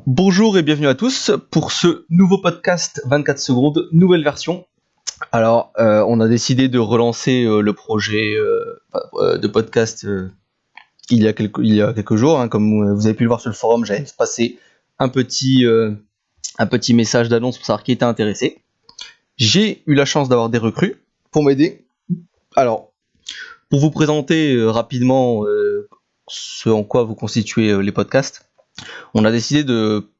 Bonjour et bienvenue à tous pour ce nouveau podcast 24 secondes, nouvelle version. Alors, on a décidé de relancer le projet de podcast il y a quelques jours. Comme vous avez pu le voir sur le forum, j'avais passé un petit, euh, un petit message d'annonce pour savoir qui était intéressé. J'ai eu la chance d'avoir des recrues pour m'aider. Alors, pour vous présenter rapidement ce en quoi vous constituez les podcasts, on a décidé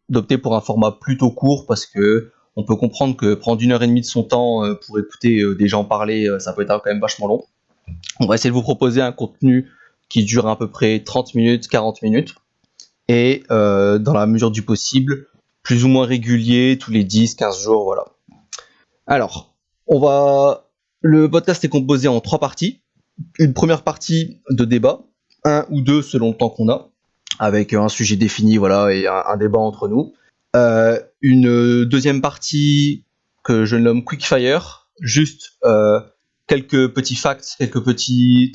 d'opter pour un format plutôt court parce que on peut comprendre que prendre 1 heure et demie de son temps pour écouter des gens parler, ça peut être quand même vachement long. On va essayer de vous proposer un contenu qui dure à peu près 30 minutes, 40 minutes, et dans la mesure du possible, plus ou moins régulier, tous les 10, 15 jours, voilà. Alors, le podcast est composé en 3 parties. Une première partie de débat, 1 ou 2 selon le temps qu'on a, avec un sujet défini, voilà, et un débat entre nous. Une deuxième partie que je nomme Quickfire, juste quelques petits facts, quelques petits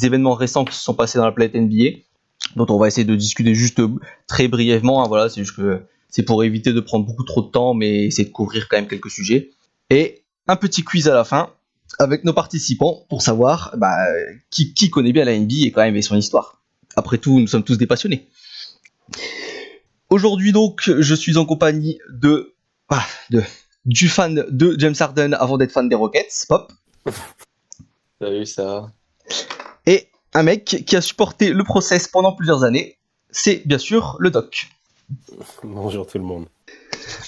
événements récents qui se sont passés dans la planète NBA, dont on va essayer de discuter juste très brièvement. Voilà, c'est juste que c'est pour éviter de prendre beaucoup trop de temps, mais essayer de couvrir quand même quelques sujets. Et un petit quiz à la fin avec nos participants pour savoir qui connaît bien la NBA et quand même et son histoire. Après tout, nous sommes tous des passionnés. Aujourd'hui donc, je suis en compagnie du fan de James Harden avant d'être fan des Rockets, Pop. Salut, ça. Et un mec qui a supporté le process pendant plusieurs années, c'est bien sûr le Doc. Bonjour tout le monde.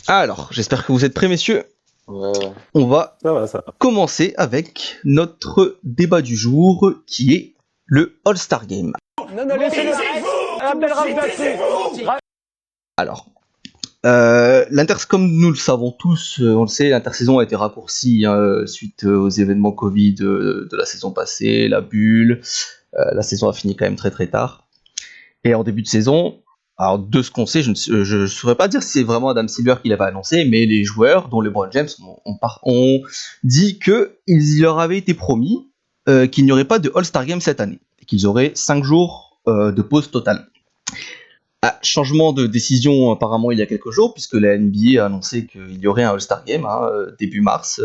Alors, j'espère que vous êtes prêts, messieurs. Ouais. On va Ça va. commencer avec notre débat du jour qui est le All-Star Game. Non, laissez-le. Alors, comme nous le savons tous, on le sait, l'intersaison a été raccourcie suite aux événements Covid de la saison passée, la bulle. La saison a fini quand même très très tard. Et en début de saison, alors de ce qu'on sait, je ne saurais pas dire si c'est vraiment Adam Silver qui l'avait annoncé, mais les joueurs, dont LeBron James, ont dit qu'il leur avait été promis qu'il n'y aurait pas de All-Star Game cette année, et qu'ils auraient 5 jours de pause totale. Changement de décision apparemment il y a quelques jours, puisque la NBA a annoncé qu'il y aurait un All-Star Game début mars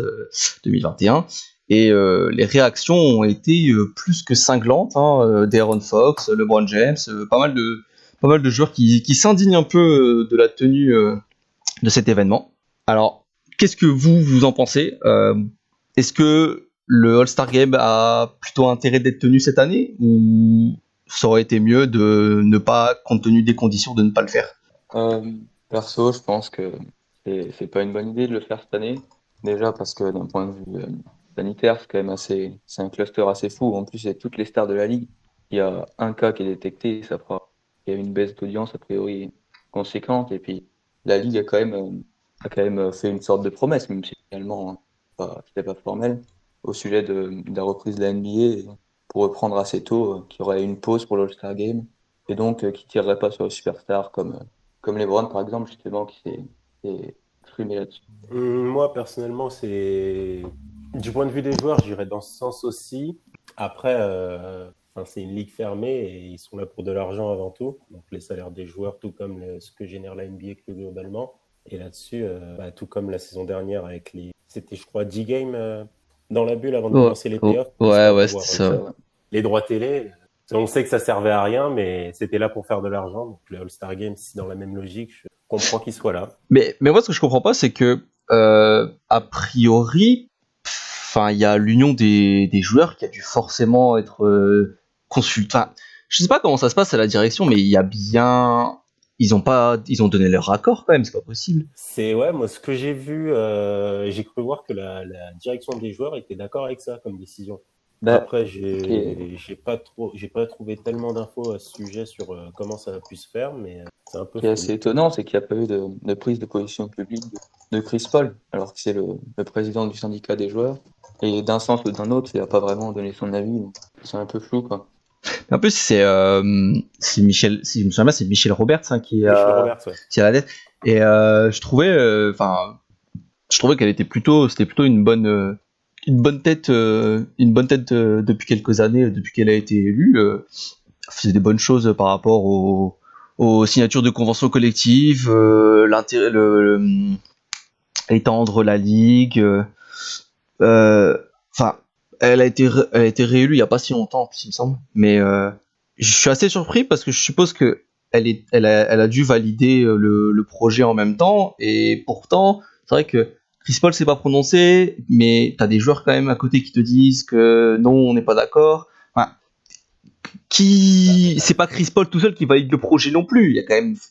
2021. Et les réactions ont été plus que cinglantes. De'Aaron Fox, LeBron James, pas mal de joueurs qui s'indignent un peu de la tenue de cet événement. Alors, qu'est-ce que vous en pensez ? Est-ce que le All-Star Game a plutôt intérêt d'être tenu cette année, ou ça aurait été mieux de ne pas, compte tenu des conditions, de ne pas le faire ? Perso, je pense que c'est pas une bonne idée de le faire cette année. Déjà parce que d'un point de vue sanitaire, c'est quand même c'est un cluster assez fou. En plus, il y a toutes les stars de la ligue. Il y a un cas qui est détecté, il y a une baisse d'audience a priori conséquente. Et puis, la ligue a quand même fait une sorte de promesse, même si finalement, c'était pas formel, au sujet de la reprise de la NBA, pour reprendre assez tôt, qu'il y aurait une pause pour l'All-Star Game, et donc qui tirerait pas sur les superstars comme LeBron, par exemple, justement, qui s'est exprimé là-dessus. Moi, personnellement, c'est du point de vue des joueurs, j'irais dans ce sens aussi. Après, c'est une ligue fermée et ils sont là pour de l'argent avant tout. Donc, les salaires des joueurs, tout comme ce que génère la NBA plus globalement. Et là-dessus, tout comme la saison dernière c'était, je crois, 10 games dans la bulle avant de commencer les playoffs. Ouais, c'était ça. Les droits télé. On sait que ça servait à rien, mais c'était là pour faire de l'argent. Donc, le All-Star Game, c'est dans la même logique. Je comprends qu'il soit là. Mais moi, ce que je comprends pas, c'est que a priori, il y a l'union des joueurs qui a dû forcément être consulté. Enfin, je sais pas comment ça se passe à la direction, mais il y a bien, ils ont donné leur accord quand même, c'est pas possible. Moi, ce que j'ai vu, j'ai cru voir que la direction des joueurs était d'accord avec ça comme décision. Après, j'ai pas trouvé tellement d'infos à ce sujet sur comment ça a pu se faire, mais c'est un peu. Ce qui est assez étonnant, c'est qu'il n'y a pas eu de prise de position publique de Chris Paul, alors que c'est le président du syndicat des joueurs. Et d'un sens ou d'un autre, il n'a pas vraiment donné son avis. Donc c'est un peu flou, quoi. En plus, c'est Michel, si je me souviens bien, c'est Michel Roberts qui est à la tête. Et je trouvais qu'elle était c'était plutôt une bonne tête, depuis quelques années, depuis qu'elle a été élue. Faisait des bonnes choses par rapport aux signatures de conventions collectives, étendre la ligue. Enfin, elle a été réélue il y a pas si longtemps, il me semble. Mais je suis assez surpris parce que je suppose que elle a dû valider le projet en même temps. Et pourtant, c'est vrai que Chris Paul s'est pas prononcé, mais t'as des joueurs quand même à côté qui te disent que non, on n'est pas d'accord. Enfin, c'est pas Chris Paul tout seul qui valide le projet non plus. Il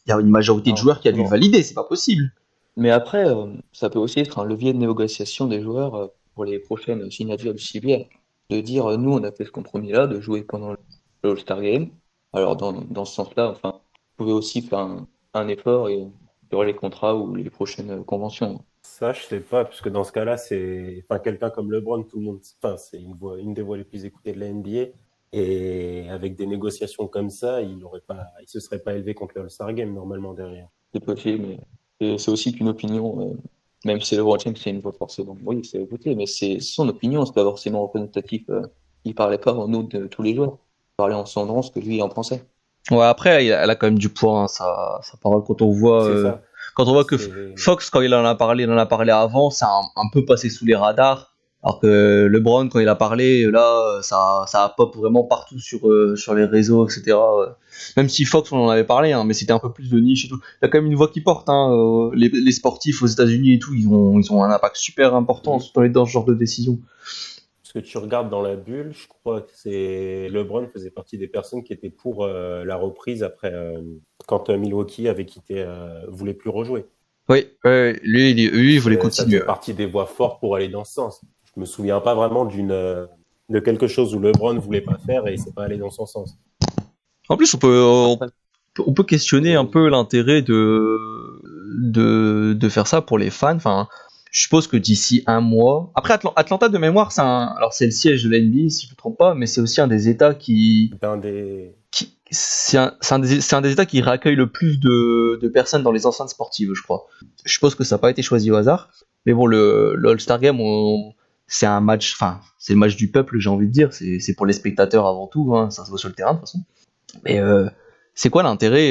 y a une majorité de Non, joueurs qui a dû le non. valider. C'est pas possible. Mais après, ça peut aussi être un levier de négociation des joueurs pour les prochaines signatures du CBA. De dire, nous, on a fait ce compromis-là, de jouer pendant le All-Star Game. Alors, dans ce sens-là, enfin, vous pouvez aussi faire un effort et sur les contrats ou les prochaines conventions. Ça, je sais pas, puisque dans ce cas-là, enfin, quelqu'un comme LeBron, tout le monde, enfin, c'est une des voix les plus écoutées de la NBA. Et avec des négociations comme ça, il se serait pas élevé contre le All-Star Game, normalement, derrière. C'est possible, mais c'est aussi qu'une opinion, même si LeBron James c'est une voix forcément. Oui, c'est écouté, mais c'est son opinion, c'est pas forcément représentatif. Il parlait pas en nom de tous les joueurs. Il parlait en son nom ce que lui en pensait. Ouais, après, elle a quand même du poids, hein, sa parole. C'est ça. Quand on voit que C'est, Fox, quand il en a parlé avant, ça a un peu passé sous les radars. Alors que LeBron, quand il a parlé, là, ça a pop vraiment partout sur les réseaux, etc. Même si Fox, on en avait parlé, hein, mais c'était un peu plus de niche et tout. Il y a quand même une voix qui porte, hein. Les sportifs aux États-Unis et tout, ils ont un impact super important dans ce genre de décision. ce que tu regardes dans la bulle, je crois que LeBron faisait partie des personnes qui étaient pour la reprise après quand Milwaukee voulait plus rejouer. Oui, lui, il voulait Ça continuer. fait partie des voix fortes pour aller dans ce sens. Je me souviens pas vraiment de quelque chose où LeBron voulait pas faire et c'est pas allé dans son sens. En plus, on peut questionner un peu l'intérêt de faire ça pour les fans. Enfin, je suppose que d'ici un mois. Après, Atlanta de mémoire, alors c'est le siège de la NBA, si je ne me trompe pas, mais c'est aussi un des États c'est un des États qui réaccueille le plus de personnes dans les enceintes sportives, je crois. Je suppose que ça n'a pas été choisi au hasard. Mais bon, le All-Star Game, c'est un match, enfin, c'est le match du peuple, j'ai envie de dire. C'est pour les spectateurs avant tout, hein, ça se voit sur le terrain de toute façon. Mais c'est quoi l'intérêt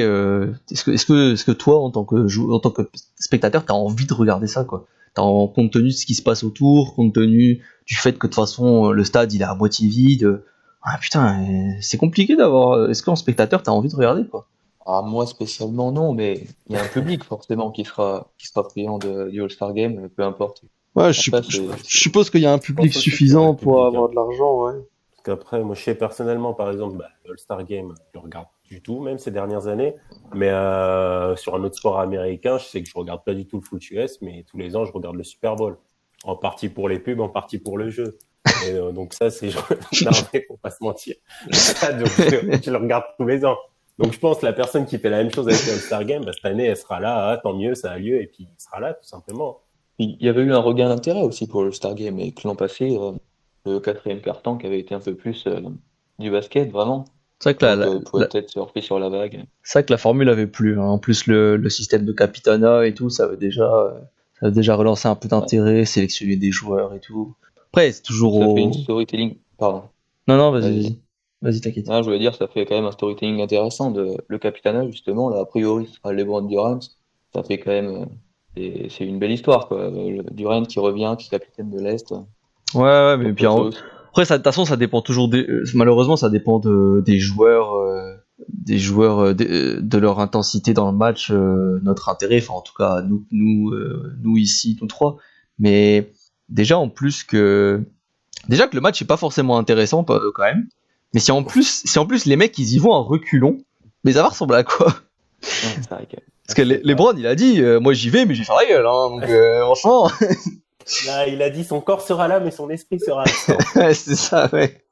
est-ce que toi, en tant que spectateur, t'as envie de regarder ça, quoi? Compte tenu de ce qui se passe autour, compte tenu du fait que de toute façon le stade il est à moitié vide. Ah putain, c'est compliqué d'avoir. Est-ce qu'en spectateur t'as envie de regarder, quoi? Ah, moi spécialement non, mais il y a un public forcément qui sera friand du All-Star Game, peu importe. Ouais, Après, je suppose qu'il y a un public pense aussi suffisant qu'il y aura pour le public, avoir de l'argent, ouais. Parce qu'après, moi, je sais personnellement, par exemple, le All-Star Game, je le regarde du tout, même ces dernières années. Mais sur un autre sport américain, je sais que je regarde pas du tout le foot US, mais tous les ans, je regarde le Super Bowl. En partie pour les pubs, en partie pour le jeu. Et donc ça, non, mais faut pas se mentir. Ça, donc, je le regarde tous les ans. Donc je pense que la personne qui fait la même chose avec le All-Star Game, cette année, elle sera là, ah, tant mieux, ça a lieu, et puis il sera là, tout simplement. il y avait eu un regain d'intérêt aussi pour le All-Star Game et que l'an passé, le quatrième quart-temps qui avait été un peu plus du basket, vraiment. C'est vrai que Donc, il pouvait peut-être surfer sur la vague. c'est vrai que la formule avait plu, hein. En plus, le système de Capitana et tout, ça avait déjà relancé un peu d'intérêt, sélectionner des joueurs et tout. Après, c'est toujours Ça fait une storytelling. Pardon. Non, non, vas-y, Vas-y. vas-y. Vas-y, t'inquiète. Ah, je voulais dire, ça fait quand même un storytelling intéressant de le Capitana, justement. Là, a priori, ce sera LeBron Durant. Ça fait quand même. C'est une belle histoire, quoi. Durant qui revient, qui est capitaine de l'Est. Ouais, mais Donc, puis après, de toute façon, ça dépend toujours malheureusement, ça dépend des joueurs, de leur intensité dans le match, notre intérêt, enfin, en tout cas, nous ici, nous trois. Mais déjà, déjà que le match est pas forcément intéressant, quand même. Mais si en plus les mecs ils y vont en reculons, mais ça va ressembler à quoi? ouais, c'est vrai que. Parce que LeBron il a dit, moi j'y vais, mais je vais faire la gueule, hein, donc franchement. Là, il a dit son corps sera là, mais son esprit sera absent. Ouais, c'est ça, ouais.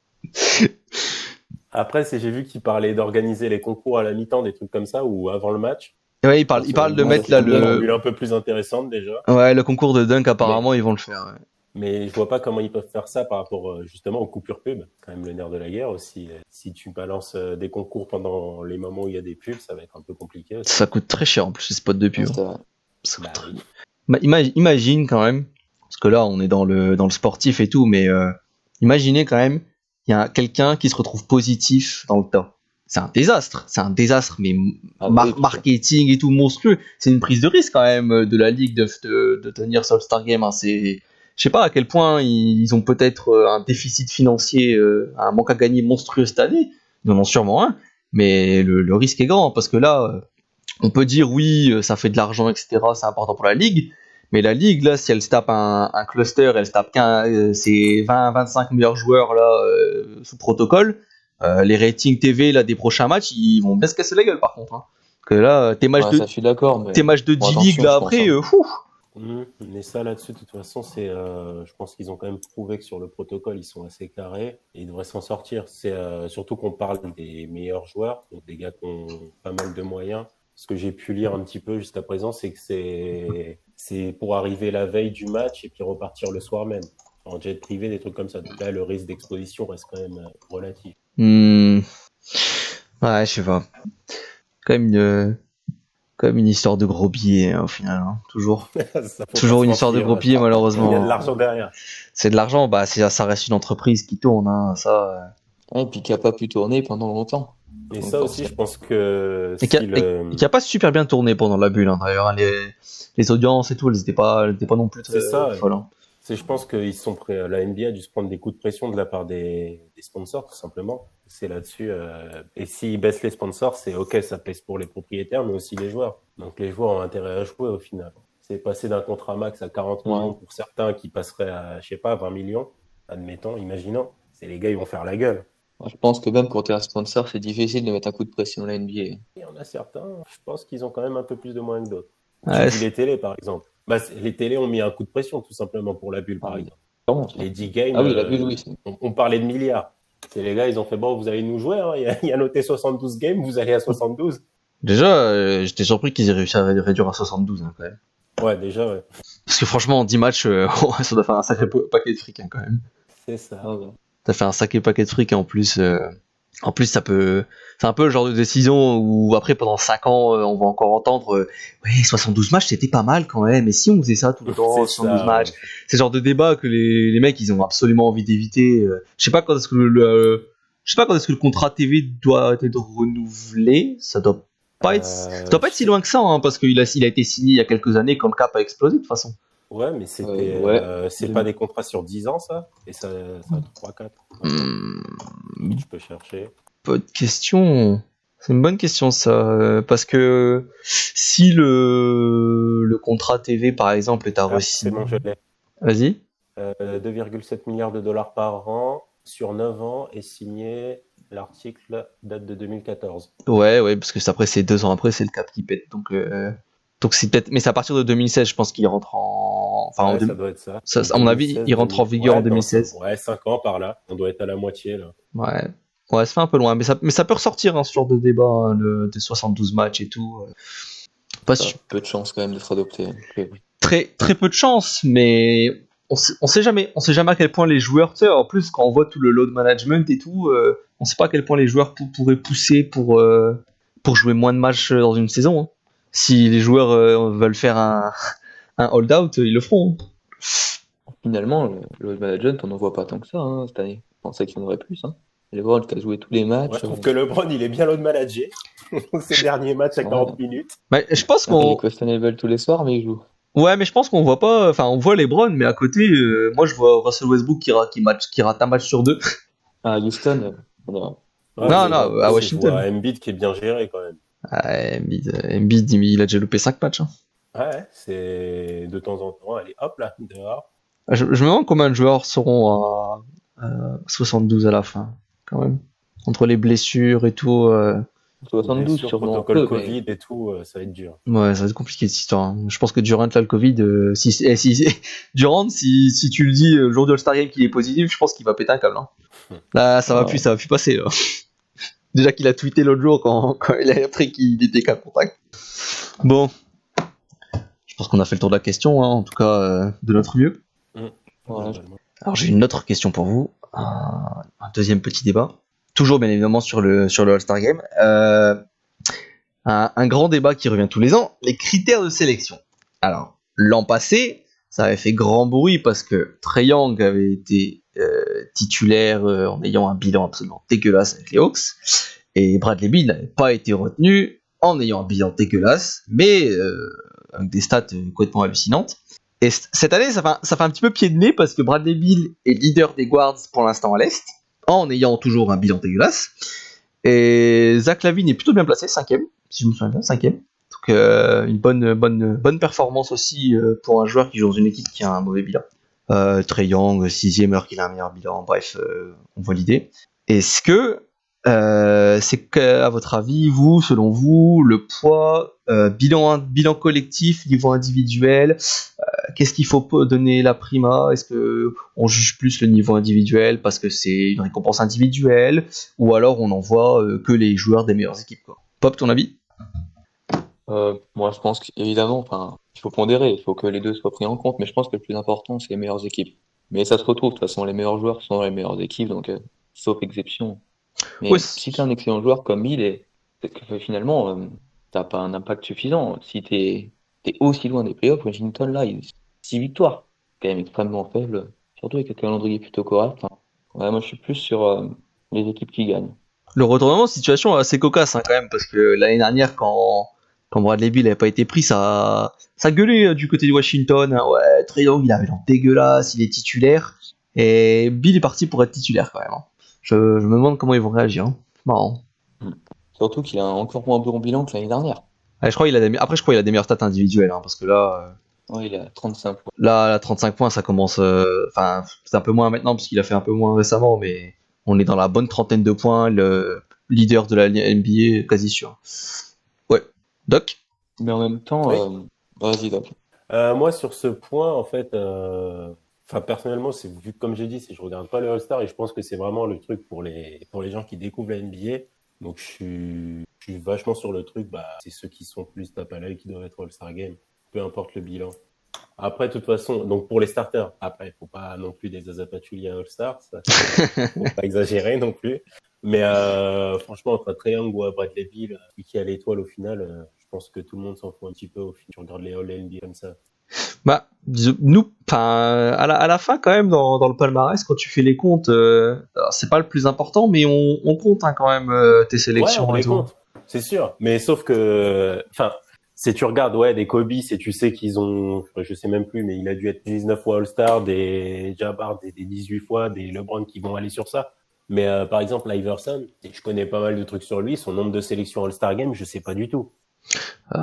Après, j'ai vu qu'il parlait d'organiser les concours à la mi-temps, des trucs comme ça, ou avant le match. Ouais, il parle de mettre là une formule un peu plus intéressante déjà. Ouais, le concours de dunk apparemment ils vont le faire. Ouais. Mais je vois pas comment ils peuvent faire ça par rapport justement aux coupures pub. Quand même le nerf de la guerre aussi. Si tu balances des concours pendant les moments où il y a des pubs, ça va être un peu compliqué aussi. Ça coûte très cher en plus les spots de pub. C'est vrai. Ça coûte Oui. Imagine quand même, parce que là on est dans le sportif et tout, mais imaginez quand même, il y a quelqu'un qui se retrouve positif dans le tas. c'est un désastre. C'est un désastre, mais Oui, marketing et tout monstrueux. C'est une prise de risque quand même de la Ligue de tenir ce All-Star Game. Hein. Je sais pas à quel point ils ont peut-être un déficit financier, un manque à gagner monstrueux cette année. Ils en ont sûrement un, mais le risque est grand parce que là, on peut dire oui, ça fait de l'argent, etc. C'est important pour la Ligue. Mais la Ligue, là, si elle se tape un cluster, elle se tape ses 20-25 meilleurs joueurs là, sous protocole, les ratings TV là, des prochains matchs, ils vont bien se casser la gueule par contre. Hein. Parce que là, ça, je suis d'accord, mais tes matchs de D-League là après, fou. Mais ça là-dessus, de toute façon, je pense qu'ils ont quand même prouvé que sur le protocole, ils sont assez carrés et ils devraient s'en sortir. C'est surtout qu'on parle des meilleurs joueurs, donc des gars qui ont pas mal de moyens. Ce que j'ai pu lire un petit peu jusqu'à présent, c'est que c'est pour arriver la veille du match et puis repartir le soir même. En jet privé, des trucs comme ça. Donc là, le risque d'exposition reste quand même relatif. Ouais, je sais pas. Quand même une histoire de gros billets hein, au final. Hein. Toujours une histoire de gros billets malheureusement. Il y a de l'argent derrière. C'est de l'argent, bah ça reste une entreprise qui tourne. Hein, ça. Et puis qui a pas pu tourner pendant longtemps. Et donc, ça aussi, je pense que et qui a pas super bien tourné pendant la bulle. Hein, d'ailleurs, hein, les audiences et tout, elles étaient pas non plus très folles. Hein. Je pense qu'ils sont prêts. La NBA a dû se prendre des coups de pression de la part des sponsors, tout simplement. C'est là-dessus. Et s'ils baissent les sponsors, c'est OK, ça pèse pour les propriétaires, mais aussi les joueurs. Donc les joueurs ont intérêt à jouer au final. C'est passer d'un contrat max à 40 millions pour certains qui passeraient à, je sais pas, 20 millions, admettons, imaginons. C'est les gars, ils vont faire la gueule. Je pense que même quand tu es un sponsor, c'est difficile de mettre un coup de pression à la NBA. Il y en a certains, je pense qu'ils ont quand même un peu plus de moyens que d'autres. Ouais, tu dis les télés, par exemple. Les télés ont mis un coup de pression, tout simplement, pour la bulle, par exemple. Les 10 games, la bulle, oui. On parlait de milliards. C'est les gars, ils ont fait, bon, vous allez nous jouer, hein. Il y a noté 72 games, vous allez à 72. Déjà, j'étais surpris qu'ils aient réussi à réduire à 72, hein, quand même. Ouais, déjà, ouais. Parce que franchement, en 10 matchs, ça doit faire un sacré paquet de fric, hein, quand même. C'est ça. Ça fait un sacré paquet de fric, et en plus, ça peut. C'est un peu le genre de décision où après, pendant 5 ans, on va encore entendre ouais, 72 matchs, c'était pas mal quand même. Et si on faisait ça tout le temps, 72 matchs, c'est le genre de débat que les mecs, ils ont absolument envie d'éviter. Je sais pas quand est-ce que le contrat TV doit être renouvelé. Ça doit pas être si loin que ça, hein, parce qu'il a été signé il y a quelques années quand le cap a explosé de toute façon. Ouais, mais c'est pas des contrats sur 10 ans, ça? Et ça a 3-4. Je peux chercher. Bonne question. C'est une bonne question, ça. Parce que si le contrat TV, par exemple, est à re-signer... C'est bon, je l'ai. Vas-y. 2,7 milliards de dollars par an sur 9 ans est signé. L'article date de 2014. Ouais, parce que après, c'est 2 ans après, c'est le cap qui pète. Donc c'est peut-être, mais c'est à partir de 2016, je pense qu'il rentre en. Enfin, ça doit être ça. À mon avis, il rentre en vigueur en 2016. Ouais, 5 ans par là. On doit être à la moitié là. Ouais, ça fait un peu loin, mais ça peut ressortir hein, ce genre de débat, hein, des 72 matchs et tout. Peu de chance quand même d'être adopté. Très peu de chance, mais on sait jamais à quel point les joueurs, tu sais, en plus quand on voit tout le load management et tout, on sait pas à quel point les joueurs pourraient pousser pour jouer moins de matchs dans une saison. Hein. Si les joueurs veulent faire un hold-out, ils le feront. Hein. Finalement, le load management, on n'en voit pas tant que ça hein, cette année. Je pensais qu'il y en aurait plus. Hein. LeBron qui a joué tous les matchs. Moi, je trouve que LeBron, il est bien load managé. Ses derniers matchs à 40 minutes. Mais je pense Il est questionable tous les soirs, mais il joue. Ouais, mais je pense qu'on voit pas. Enfin, on voit LeBron, mais à côté, moi, je vois Russell Westbrook qui rate un match sur 2. À Houston, non, à Washington. Embiid qui est bien géré quand même. Embiid, il a déjà loupé 5 matchs. Hein. Ouais, c'est de temps en temps. Allez, hop là, dehors. Je me demande combien de joueurs seront à 72 à la fin, quand même. Entre les blessures et tout. 72 sur protocole Covid et tout, ça va être dur. Ouais, ça va être compliqué cette histoire. Hein. Je pense que Durant là le Covid, Durant, si tu le dis le jour du All-Star Game qu'il est positif, je pense qu'il va péter un câble. Hein. Là, ça va plus passer. Là. Déjà qu'il a tweeté l'autre jour quand il a appris qu'il était cas contact. Bon, je pense qu'on a fait le tour de la question, hein, en tout cas de notre mieux. Ouais. Alors j'ai une autre question pour vous, un deuxième petit débat. Toujours bien évidemment sur le All-Star Game. Un grand débat qui revient tous les ans, les critères de sélection. Alors, l'an passé, ça avait fait grand bruit parce que Trae Young avait été titulaire en ayant un bilan absolument dégueulasse avec les Hawks. Et Bradley Beal n'avait pas été retenu en ayant un bilan dégueulasse, mais avec des stats complètement hallucinantes. Et cette année, ça fait un petit peu pied de nez parce que Bradley Beal est leader des guards pour l'instant à l'Est, en ayant toujours un bilan dégueulasse. Et Zach LaVine est plutôt bien placé, 5ème, si je me souviens bien, 5ème. Donc une bonne performance aussi pour un joueur qui joue dans une équipe qui a un mauvais bilan. Trae Young, 6ème alors qu'il a un meilleur bilan, bref, on voit l'idée. Est-ce que c'est qu'à votre avis, selon vous, le poids, bilan collectif, niveau individuel, qu'est-ce qu'il faut donner la prima? Est-ce que on juge plus le niveau individuel parce que c'est une récompense individuelle, ou alors on envoie que les joueurs des meilleures équipes, quoi? Pop, ton avis? Moi, je pense qu'évidemment, enfin, il faut pondérer, il faut que les deux soient pris en compte, mais je pense que le plus important, c'est les meilleures équipes. Mais ça se retrouve, de toute façon, les meilleurs joueurs sont dans les meilleures équipes, donc sauf exception. Mais Ouais, si t'es un excellent joueur comme il c'est que finalement, t'as pas un impact suffisant. Si t'es aussi loin des playoffs, Washington, là, 6 victoires, c'est quand même extrêmement faible, surtout avec un calendrier plutôt correct. Enfin, ouais, moi, je suis plus sur les équipes qui gagnent. le retournement de situation est assez cocasse quand même, parce que l'année dernière, quand Bradley Beal n'avait pas été pris, ça gueulait du côté de Washington. Hein. Ouais, Trae Young, il avait l'air dégueulasse, il est titulaire. Et Beal est parti pour être titulaire quand même. Hein. Je me demande comment ils vont réagir. Hein. C'est marrant. Mm. Surtout qu'il a un encore moins bon bilan que l'année dernière. Ouais, je crois qu'il a des meilleures stats individuelles, hein, parce que là, Ouais, il a 35 points. là, 35 points, ça commence. Enfin, c'est un peu moins maintenant parce qu'il a fait un peu moins récemment, mais on est dans la bonne trentaine de points, le leader de la NBA quasi sûr. Ouais, Doc. Mais en même temps, Oui. vas-y, Doc. Moi, sur ce point, en fait, personnellement, c'est vu que, comme j'ai dit, je regarde pas le All-Star et je pense que c'est vraiment le truc pour les gens qui découvrent la NBA. Donc, je suis vachement sur le truc, c'est ceux qui sont plus tape à l'œil qui doivent être All-Star Game, peu importe le bilan. Après, de toute façon, donc pour les starters, après, il faut pas non plus des Zaza Pachulia All-Star, ça, faut pas exagérer non plus. Mais franchement, entre Trae Young ou Bradley Beal, qui a l'étoile au final, je pense que tout le monde s'en fout un petit peu au final. Tu regardes les All-NBA comme ça. Bah, nous, à la fin quand même dans le palmarès, quand tu fais les comptes, alors, c'est pas le plus important, mais on compte hein, quand même tes Ouais, sélections on et les tout. compte, c'est sûr. Mais sauf que, si tu regardes, des Kobe, et tu sais qu'ils ont, je sais même plus, mais il a dû être 19 fois All-Star, des Jabbar, des 18 fois, des LeBron qui vont aller sur ça. Mais par exemple, Iverson, et je connais pas mal de trucs sur lui, son nombre de sélections All-Star Game, je sais pas du tout.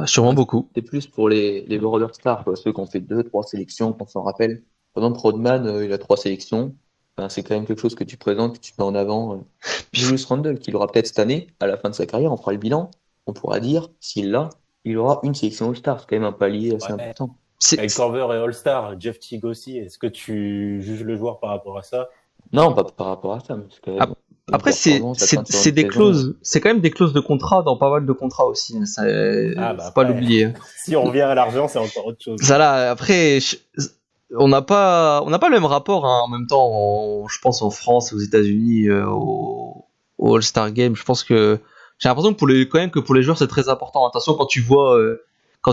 Sûrement Ouais, beaucoup. c'est plus pour les border stars, quoi, ceux qui ont fait 2, 3 sélections, qu'on s'en rappelle. Par exemple, Rodman, il a 3 sélections. Enfin, c'est quand même quelque chose que tu présentes, que tu mets en avant. Julius Randle, qu'il aura peut-être cette année, à la fin de sa carrière, on fera le bilan. On pourra dire, s'il l'a, il aura une sélection All-Star. C'est quand même un palier assez Ouais. important. Kyle Korver est All-Star, Jeff Teague aussi. Est-ce que tu juges le joueur par rapport à ça? Non, pas par rapport à ça, mais c'est quand même une Après, performance atteinte sur c'est une des saison. clauses, c'est quand même des clauses de contrat dans pas mal de contrats aussi. Hein, faut pas Après, l'oublier. si on revient à l'argent, c'est encore autre chose. Ça là, après, on n'a pas le même rapport. Hein, en même temps, je pense en France, aux États-Unis, au All-Star Game. Je pense que j'ai l'impression que quand même que pour les joueurs, c'est très important. Attention quand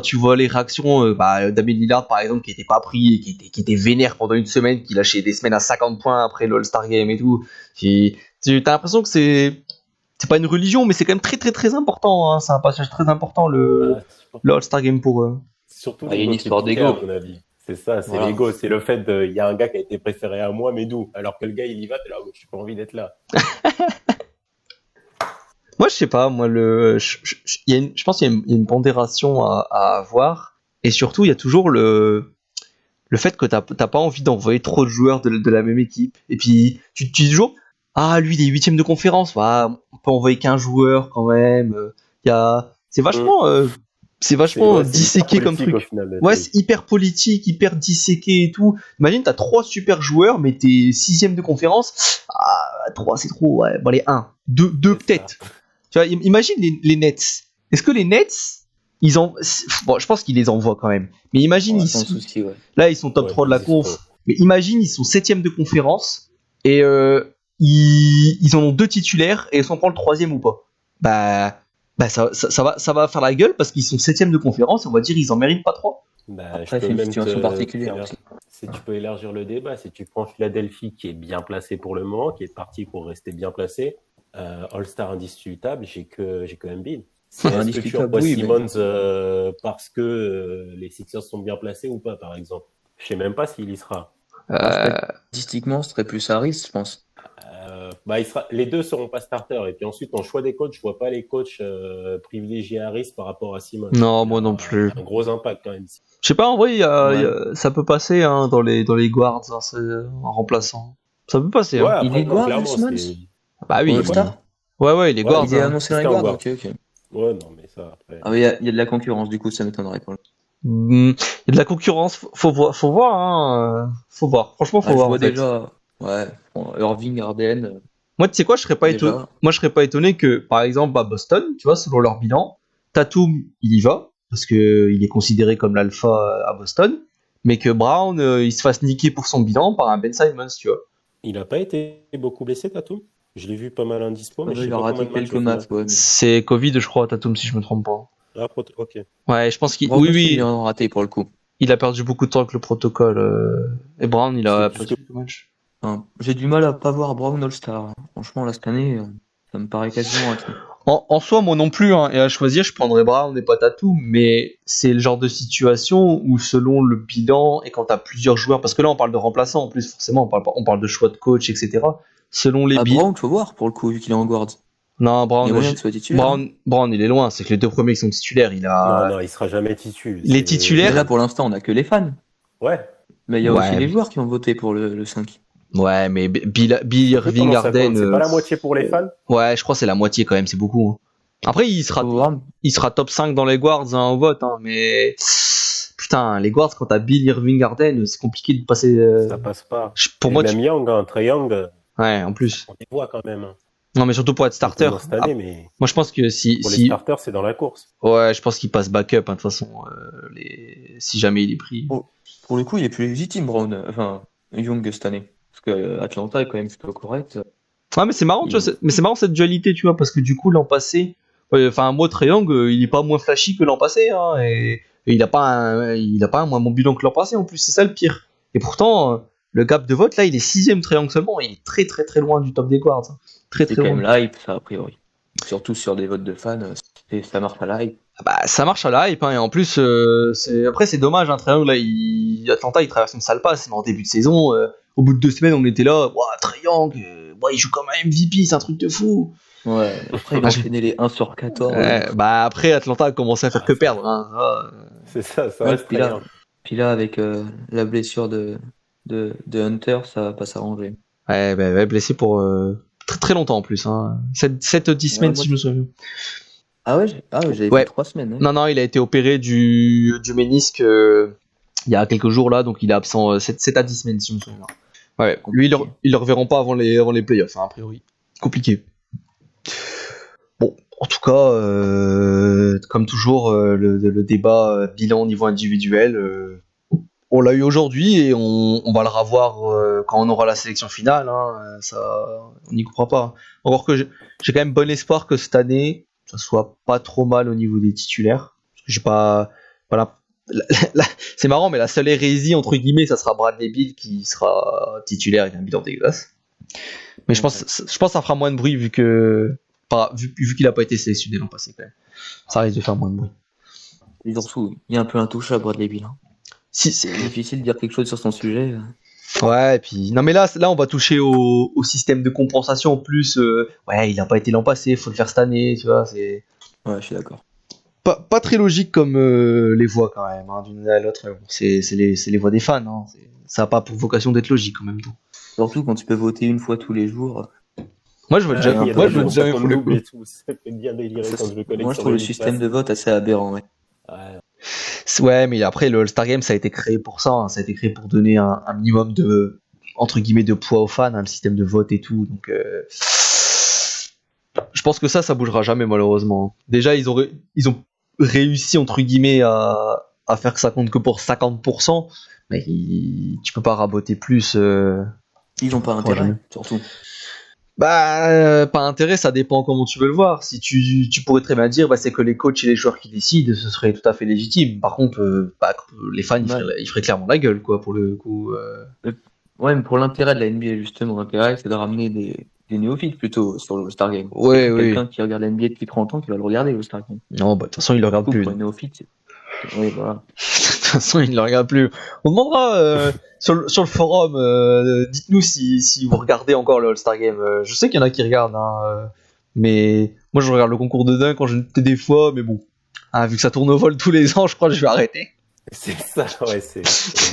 tu vois les réactions, Damien Lillard par exemple, qui était pas pris et qui était vénère pendant une semaine, qui lâchait des semaines à 50 points après le All-Star Game et tout. T'as l'impression que c'est pas une religion, mais c'est quand même très très très important. Hein, c'est un passage très important le All-Star Game pour eux. Surtout Il y a une l'ego qui est histoire piqué, à d'ego. mon avis. C'est ça, c'est Voilà. l'ego. C'est le fait il y a un gars qui a été préféré à moi, mais d'où? Alors que le gars, il y va, t'es là, j'ai pas envie d'être là. Moi, je sais pas, je pense qu'il y a une pondération à avoir. Et surtout, il y a toujours le fait que t'as pas envie d'envoyer trop de joueurs de la même équipe. Et puis, tu te dis toujours, ah, lui, il est 8ème de conférence, on peut envoyer qu'un joueur quand même. C'est vachement C'est disséqué hyper comme politique, truc. au final, le Ouais, truc. c'est hyper politique, hyper disséqué et tout. Imagine, t'as 3 super joueurs, mais t'es 6ème de conférence. Ah, 3 c'est trop, ouais. Bon, allez, 1. 2 C'est peut-être. ça. Tu vois, imagine les Nets. Est-ce que les Nets, bon, je pense qu'ils les envoient quand même. Mais imagine, Ouais, sans souci, ouais. là, ils sont top Ouais, 3 de la ils y conf. seront. Mais imagine, ils sont 7ème de conférence. Et ils en ont 2 titulaires. Et est-ce qu'on prend le 3ème ou pas? Ça va faire la gueule parce qu'ils sont 7ème de conférence. Et on va dire, ils en méritent pas 3. Après, Je c'est peux une même situation particulière aussi. si tu peux élargir le débat, si tu prends Philadelphie qui est bien placé pour le moment, qui est parti pour rester bien placé, All-Star indiscutable, j'ai que Embiid. Est-ce que tu Indiscutable, envoies oui, mais Simmons parce que les Sixers sont bien placés ou pas, par exemple? Je sais même pas s'il y sera. statistiquement, ce serait plus Harris, je pense. Les deux seront pas starters. Et puis ensuite, en choix des coachs, je vois pas les coachs privilégier Harris par rapport à Simmons. Non, Il moi a non plus. un gros impact quand même. Je sais pas, en vrai, Ouais. ça peut passer hein, dans les guards, hein, en remplaçant. Ça peut passer. Ouais, Hein. Il après, est non, guard, clairement, Simmons? c'est. Bah Au oui. All-Star? Ouais, il est Ouais, guard. Il est Hein. annoncé dans les c'était un guards, guard. ok. Ouais, non, mais ça, après. Ah oui, il y a de la concurrence, du coup, ça m'étonnerait pas. Il y a de la concurrence, faut voir, hein. Faut voir. Franchement, faut Je voir en vois fait. déjà, ouais, bon, Irving, Harden, Moi, tu sais quoi, je serais pas étonné. déjà. Moi, je serais pas étonné que, par exemple, à Boston, tu vois, selon leur bilan, Tatum, il y va parce que il est considéré comme l'alpha à Boston, mais que Brown, il se fasse niquer pour son bilan par un Ben Simmons, tu vois. Il a pas été beaucoup blessé, Tatum? Je l'ai vu pas mal indispo, mais je sais Il a pas combien raté de matchs quelques au final. matchs, ouais. Mais... C'est Covid, je crois, Tatum, si je me trompe pas. Ah, ok. Ouais, je pense qu'il, Brown aussi, il oui, en a raté pour le coup. il a perdu beaucoup de temps avec le protocole. Et Brown, il a C'est perdu quelques matchs. Enfin, j'ai du mal à pas voir Brown All-Star. Franchement, là, cette année, ça me paraît quasiment acquis. En soi, moi non plus, hein, et à choisir, je prendrais Brown et pas Tatum, mais c'est le genre de situation où selon le bilan, et quand t'as plusieurs joueurs, parce que là on parle de remplaçants en plus, forcément, on parle de choix de coach, etc. Selon les bilans. Brown, faut voir pour le coup, vu qu'il est en guard. Non, Il y a Brown, moyen qu'il soit titulaire. Hein. Brown, il est loin, c'est que les deux premiers qui sont titulaires, il Non, a. il sera jamais titu. Les Mais titulaires. là, pour l'instant, on a que les fans. Ouais. Mais il y a aussi Ouais, les joueurs qui ont voté pour le 5. ouais, mais Bill Irving, Comment ça compte? Harden. C'est pas la moitié pour les fans? Ouais, je crois que c'est la moitié quand même, c'est beaucoup. Hein. Après, il sera top 5 dans les guards hein, au vote, hein, mais putain, les guards, quand t'as Bill Irving Harden, c'est compliqué de passer. Ça passe pas. Pour Et moi, même Young, hein, Trae Young, ouais, en plus. on les voit quand même. Hein. Non, mais surtout pour être starter. Cette année, mais Moi, je pense que pour les starters, c'est dans la course. Ouais, je pense qu'il passe backup, hein, de toute façon, si jamais il est pris. Pour le coup, il est plus légitime, Brown. Enfin, Young cette année. Parce que Atlanta est quand même plutôt correct. Ouais, mais c'est marrant, tu vois, mais c'est marrant cette dualité, tu vois, parce que du coup, l'an passé, enfin, moi, Trae Young, il est pas moins flashy que l'an passé, hein, et il a pas un moins bon bilan que l'an passé, en plus, c'est ça le pire. Et pourtant, le gap de vote, là, il est 6ème Trae Young seulement, il est très très très loin du top des guards. Hein. Très C'est très quand loin. même l'hype, ça, a priori. Surtout sur des votes de fans, ça marche à l'hype. Bah, ça marche à la hype, hein, et en plus, après, c'est dommage, hein, Trae Young, là, Atlanta, il traverse une sale passe, mais en début de saison, au bout de 2 semaines, on était là, Trae Young, il joue comme un MVP, c'est un truc de fou. Ouais, après, il a enchaîné les 1 sur 14. Bah, après, Atlanta a commencé à faire que perdre. Hein. C'est ça Ouais, reste puis Trae là, Young. avec la blessure de Hunter, ça va pas s'arranger. Ouais, blessé pour très très longtemps en plus. Hein. 7-10 semaines, moi, si je me souviens. Ah ouais, j'avais Ouais. fait 3 semaines. Hein. Non, il a été opéré du ménisque il y a quelques jours là, donc il est absent 7 à 10 semaines, si je me souviens. Ouais, lui, ils le reverront pas avant les playoffs, hein, a priori. Compliqué. Bon, en tout cas, comme toujours, le débat bilan au niveau individuel, on l'a eu aujourd'hui et on va le revoir quand on aura la sélection finale. Hein, ça, on n'y croit pas. Encore que j'ai quand même bon espoir que cette année, ça soit pas trop mal au niveau des titulaires. Parce que j'ai pas, voilà. C'est marrant, mais la seule hérésie entre guillemets, ça sera Bradley Beal qui sera titulaire avec un bilan dégueulasse. Mais je pense que ça fera moins de bruit vu qu'il a pas été sélectionné l'an passé quand même. Ça risque de faire moins de bruit. Et surtout, il est un peu intouchable, Bradley Beal. Hein. Si, c'est difficile de dire quelque chose sur son sujet. Ouais, et puis non mais là on va toucher au système de compensation en plus. Ouais, il a pas été l'an passé, faut le faire cette année, tu vois. C'est. Ouais, je suis d'accord. Pas très logique comme les voix quand même, hein, d'une année à l'autre. C'est les voix des fans. Hein. Ça n'a pas pour vocation d'être logique en même temps. Surtout quand tu peux voter une fois tous les jours. Moi je vote jamais. Moi je vote jamais pour le coup. C'est bien déliré quand je le connais. Moi je trouve le système de vote assez aberrant. Ouais. Ouais, mais après le All-Star Game ça a été créé pour ça. Hein. Ça a été créé pour donner un minimum de entre guillemets de poids aux fans, hein, le système de vote et tout. Donc je pense que ça bougera jamais malheureusement. Déjà ils ont réussi entre guillemets à faire que ça compte que pour 50%, mais tu peux pas raboter plus. Ils ont pas intérêt, surtout. Bah, pas intérêt, ça dépend comment tu veux le voir. Si tu pourrais très bien dire, c'est que les coachs et les joueurs qui décident, ce serait tout à fait légitime. Par contre, les fans, ils feraient clairement la gueule, quoi, pour le coup. Ouais, mais pour l'intérêt de la NBA, justement, l'intérêt, c'est de ramener des néophytes plutôt sur le All-Star Game. Ouais, oui. Quelqu'un qui regarde l'NBA depuis 30 ans qui va le regarder, le All-Star Game. Non, bah, de toute façon, il le regarde Du coup, plus. pour De les néophytes, oui, voilà. toute façon, il le regarde plus. On demandera sur le forum, dites-nous si vous regardez encore le All-Star Game. Je sais qu'il y en a qui regardent, hein, mais moi, je regarde le concours de dunk quand j'étais des fois, mais bon. Ah, vu que ça tourne au vol tous les ans, je crois que je vais arrêter. C'est ça, ouais,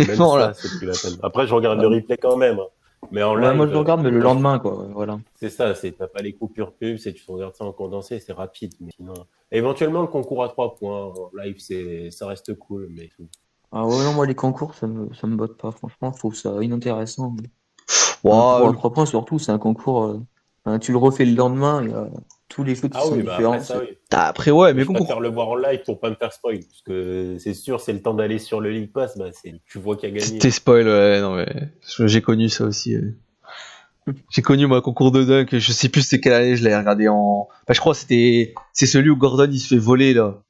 même bon, ça, là. c'est plus la peine. Après, je regarde le replay quand même, hein. Mais en Ouais, live, moi je le regarde, mais le lendemain, quoi. Ouais, voilà. c'est ça, t'as pas les coupures pubs, tu regardes ça en condensé, c'est rapide. Mais sinon, éventuellement, le concours à 3 points, en live, ça reste cool, mais tout. Ah ouais, non, moi les concours, ça me botte pas, franchement, je trouve ça inintéressant. Un Ouah, concours à 3 points, surtout, c'est un concours. Tu le refais le lendemain, il y a tous les shoots qui Ah sont oui, bah différents. après ça, oui. après, ouais, mais Je concours. préfère le voir en live pour pas me faire spoil, parce que c'est sûr, c'est le temps d'aller sur le League Pass, bah tu vois qu'il a gagné. T'es spoil, ouais, non, mais j'ai connu ça aussi. J'ai connu moi concours de dunk, je sais plus c'était quelle année, je l'avais regardé en. Bah, je crois que c'est celui où Gordon il se fait voler là.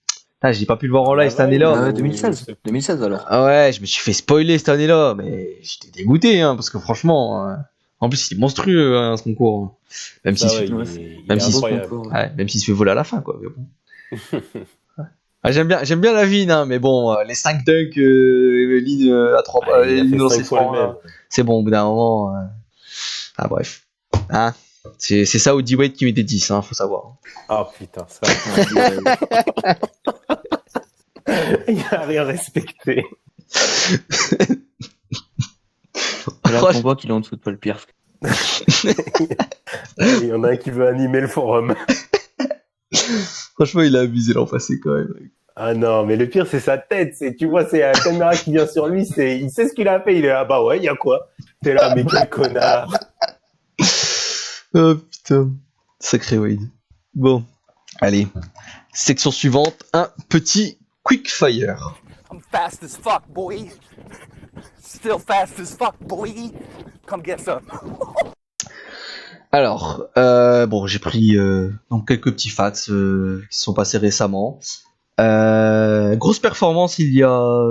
Ah, j'ai pas pu le voir en live cette année-là. Ah, ou- 2016. 2016 alors. Ah ouais, je me suis fait spoiler cette année-là, mais j'étais dégoûté, hein, parce que franchement, en plus il est monstrueux hein, ce concours. Hein. Même s'il Ça, se ouais, fait... il même est s'il se- incroyable. concours. ouais, même s'il se fait voler à la fin, quoi. Mais bon. Ah, j'aime bien la vigne, hein, mais bon, les 5 dunks, lignes à 3 Ah, il a lignes fait dans 5 ses fois le francs, même. là. C'est bon, au bout d'un moment. Ah, bref. Hein, c'est ça ou D-Wade qui mettait 10, hein, faut savoir. Ah putain, ça. Il a rien respecté. Là, on voit qu'il est en dessous de Paul Pierce. Il y en a un qui veut animer le forum. Franchement, il a abusé l'an passé quand même. Ah non, mais le pire, c'est sa tête. Tu vois, c'est la caméra qui vient sur lui. Il sait ce qu'il a fait. Il est là, bah ouais, il y a quoi? T'es là, mais quel connard. Oh putain. Sacré Wade. Bon, allez. Section suivante, un petit quick fire. I'm fast as fuck, boy. Still fast as fuck, boy. Come get some. Alors, bon, j'ai pris donc quelques petits facts qui se sont passés récemment. Grosse performance il y a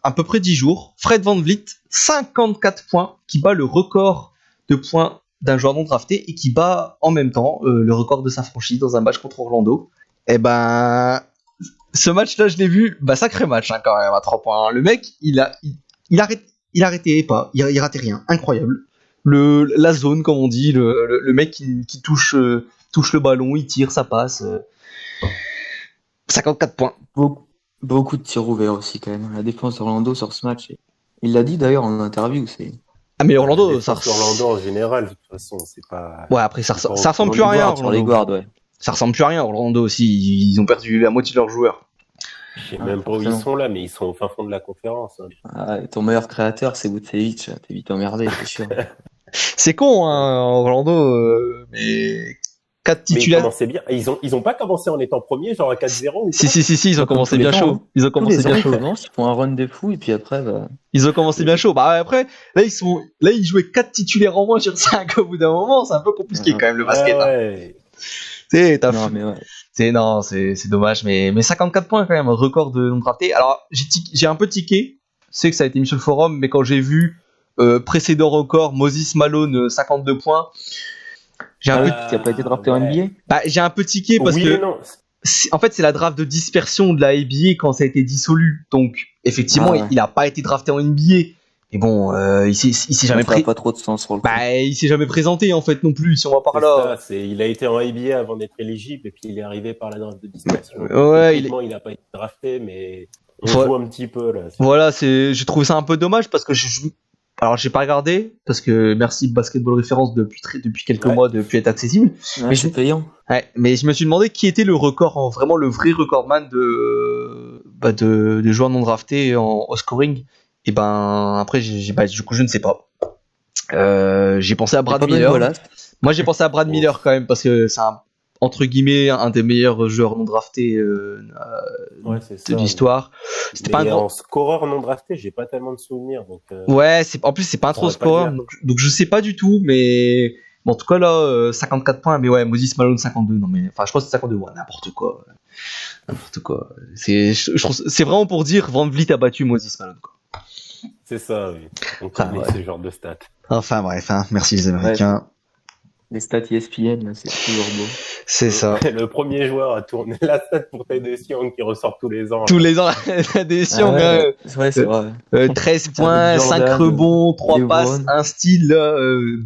à peu près 10 jours. Fred VanVleet, 54 points, qui bat le record de points d'un joueur non drafté et qui bat en même temps le record de sa franchise dans un match contre Orlando. Et ben, ce match-là, je l'ai vu, bah sacré match hein, quand même à 3 points. Le mec, il arrêtait pas, il ratait rien, incroyable. La zone, comme on dit, le mec qui touche le ballon, il tire, ça passe. 54 points. Beaucoup de tirs ouverts aussi quand même. La défense d'Orlando sur ce match. Il l'a dit d'ailleurs en interview. Ah mais Orlando, La défense d'Orlando en général, de toute façon, c'est pas. Ouais, après ça ressemble plus à rien. Sur les guards, ouais. Ça ressemble plus à rien. Orlando aussi, ils ont perdu la moitié de leurs joueurs. Je sais même pas où ils sont là, mais ils sont au fin fond de la conférence. Hein. Ah, ton meilleur créateur, c'est Vucevic. T'es vite emmerdé, c'est sûr. C'est con, hein, Orlando, mais 4 Mais ils titulaires. commençaient bien. Ils ont pas commencé en étant premiers, genre à 4-0 ou Si, ils ont commencé bien chaud. Ils ont Tous commencé les bien ans, chaud. ils font un run de fou et puis après, bah. Ils ont commencé bien chaud. Bah après, là ils jouaient 4 titulaires en moins sur 5 au bout d'un moment. C'est un peu compliqué quand même le basket. Ouais. Hein. C'est dommage, mais 54 points quand même, un record de non drafté. Alors j'ai un peu tiqué. Je sais que ça a été mis sur le forum, mais quand j'ai vu précédent record, Moses Malone 52 points, j'ai un peu. Qui a pas été drafté en NBA. Bah, j'ai un peu tiqué parce oui que. et non. En fait, c'est la draft de dispersion de la NBA quand ça a été dissolu. Donc, effectivement, il a pas été drafté en NBA. Mais bon, il s'est jamais pas trop de sens sur le coup. Bah, il s'est jamais présenté en fait non plus. Si on va par là. Il a été en NBA avant d'être éligible et puis il est arrivé par la draft de dispersion. Ouais, il a pas été drafté, mais on joue un petit peu là. Voilà, j'ai trouvé ça un peu dommage parce que alors j'ai pas regardé parce que merci Basketball Référence depuis quelques mois de plus être accessible. Ouais, mais c'est payant. Ouais, mais je me suis demandé qui était le record, vraiment le vrai recordman de joueurs non draftés au scoring. Et ben après du coup je ne sais pas. J'ai pensé à Brad Miller. Voilà. Moi j'ai pensé à Brad Miller quand même parce que c'est entre guillemets un des meilleurs joueurs non draftés de l'histoire. C'était pas un grand scoreur non drafté, j'ai pas tellement de souvenirs donc ouais, en plus c'est pas un trop scoreur donc je sais pas du tout mais bon, en tout cas là 54 points mais ouais, Moses Malone 52 non mais enfin je pense que c'est 52 ouais, n'importe quoi. Je trouve c'est vraiment pour dire VanVleet a battu Moses Malone quoi. C'est ça, oui. On connaît ce genre de stats. Enfin bref, hein, merci les Américains. Les stats ESPN, là, c'est toujours beau. C'est ça. Le premier joueur à tourner la stat pour Teddy Young qui ressort tous les ans. Tous là. les ans, la décision, C'est vrai. 13 Avec points, 5 Jordan, rebonds, 3 LeBron. passes, un style,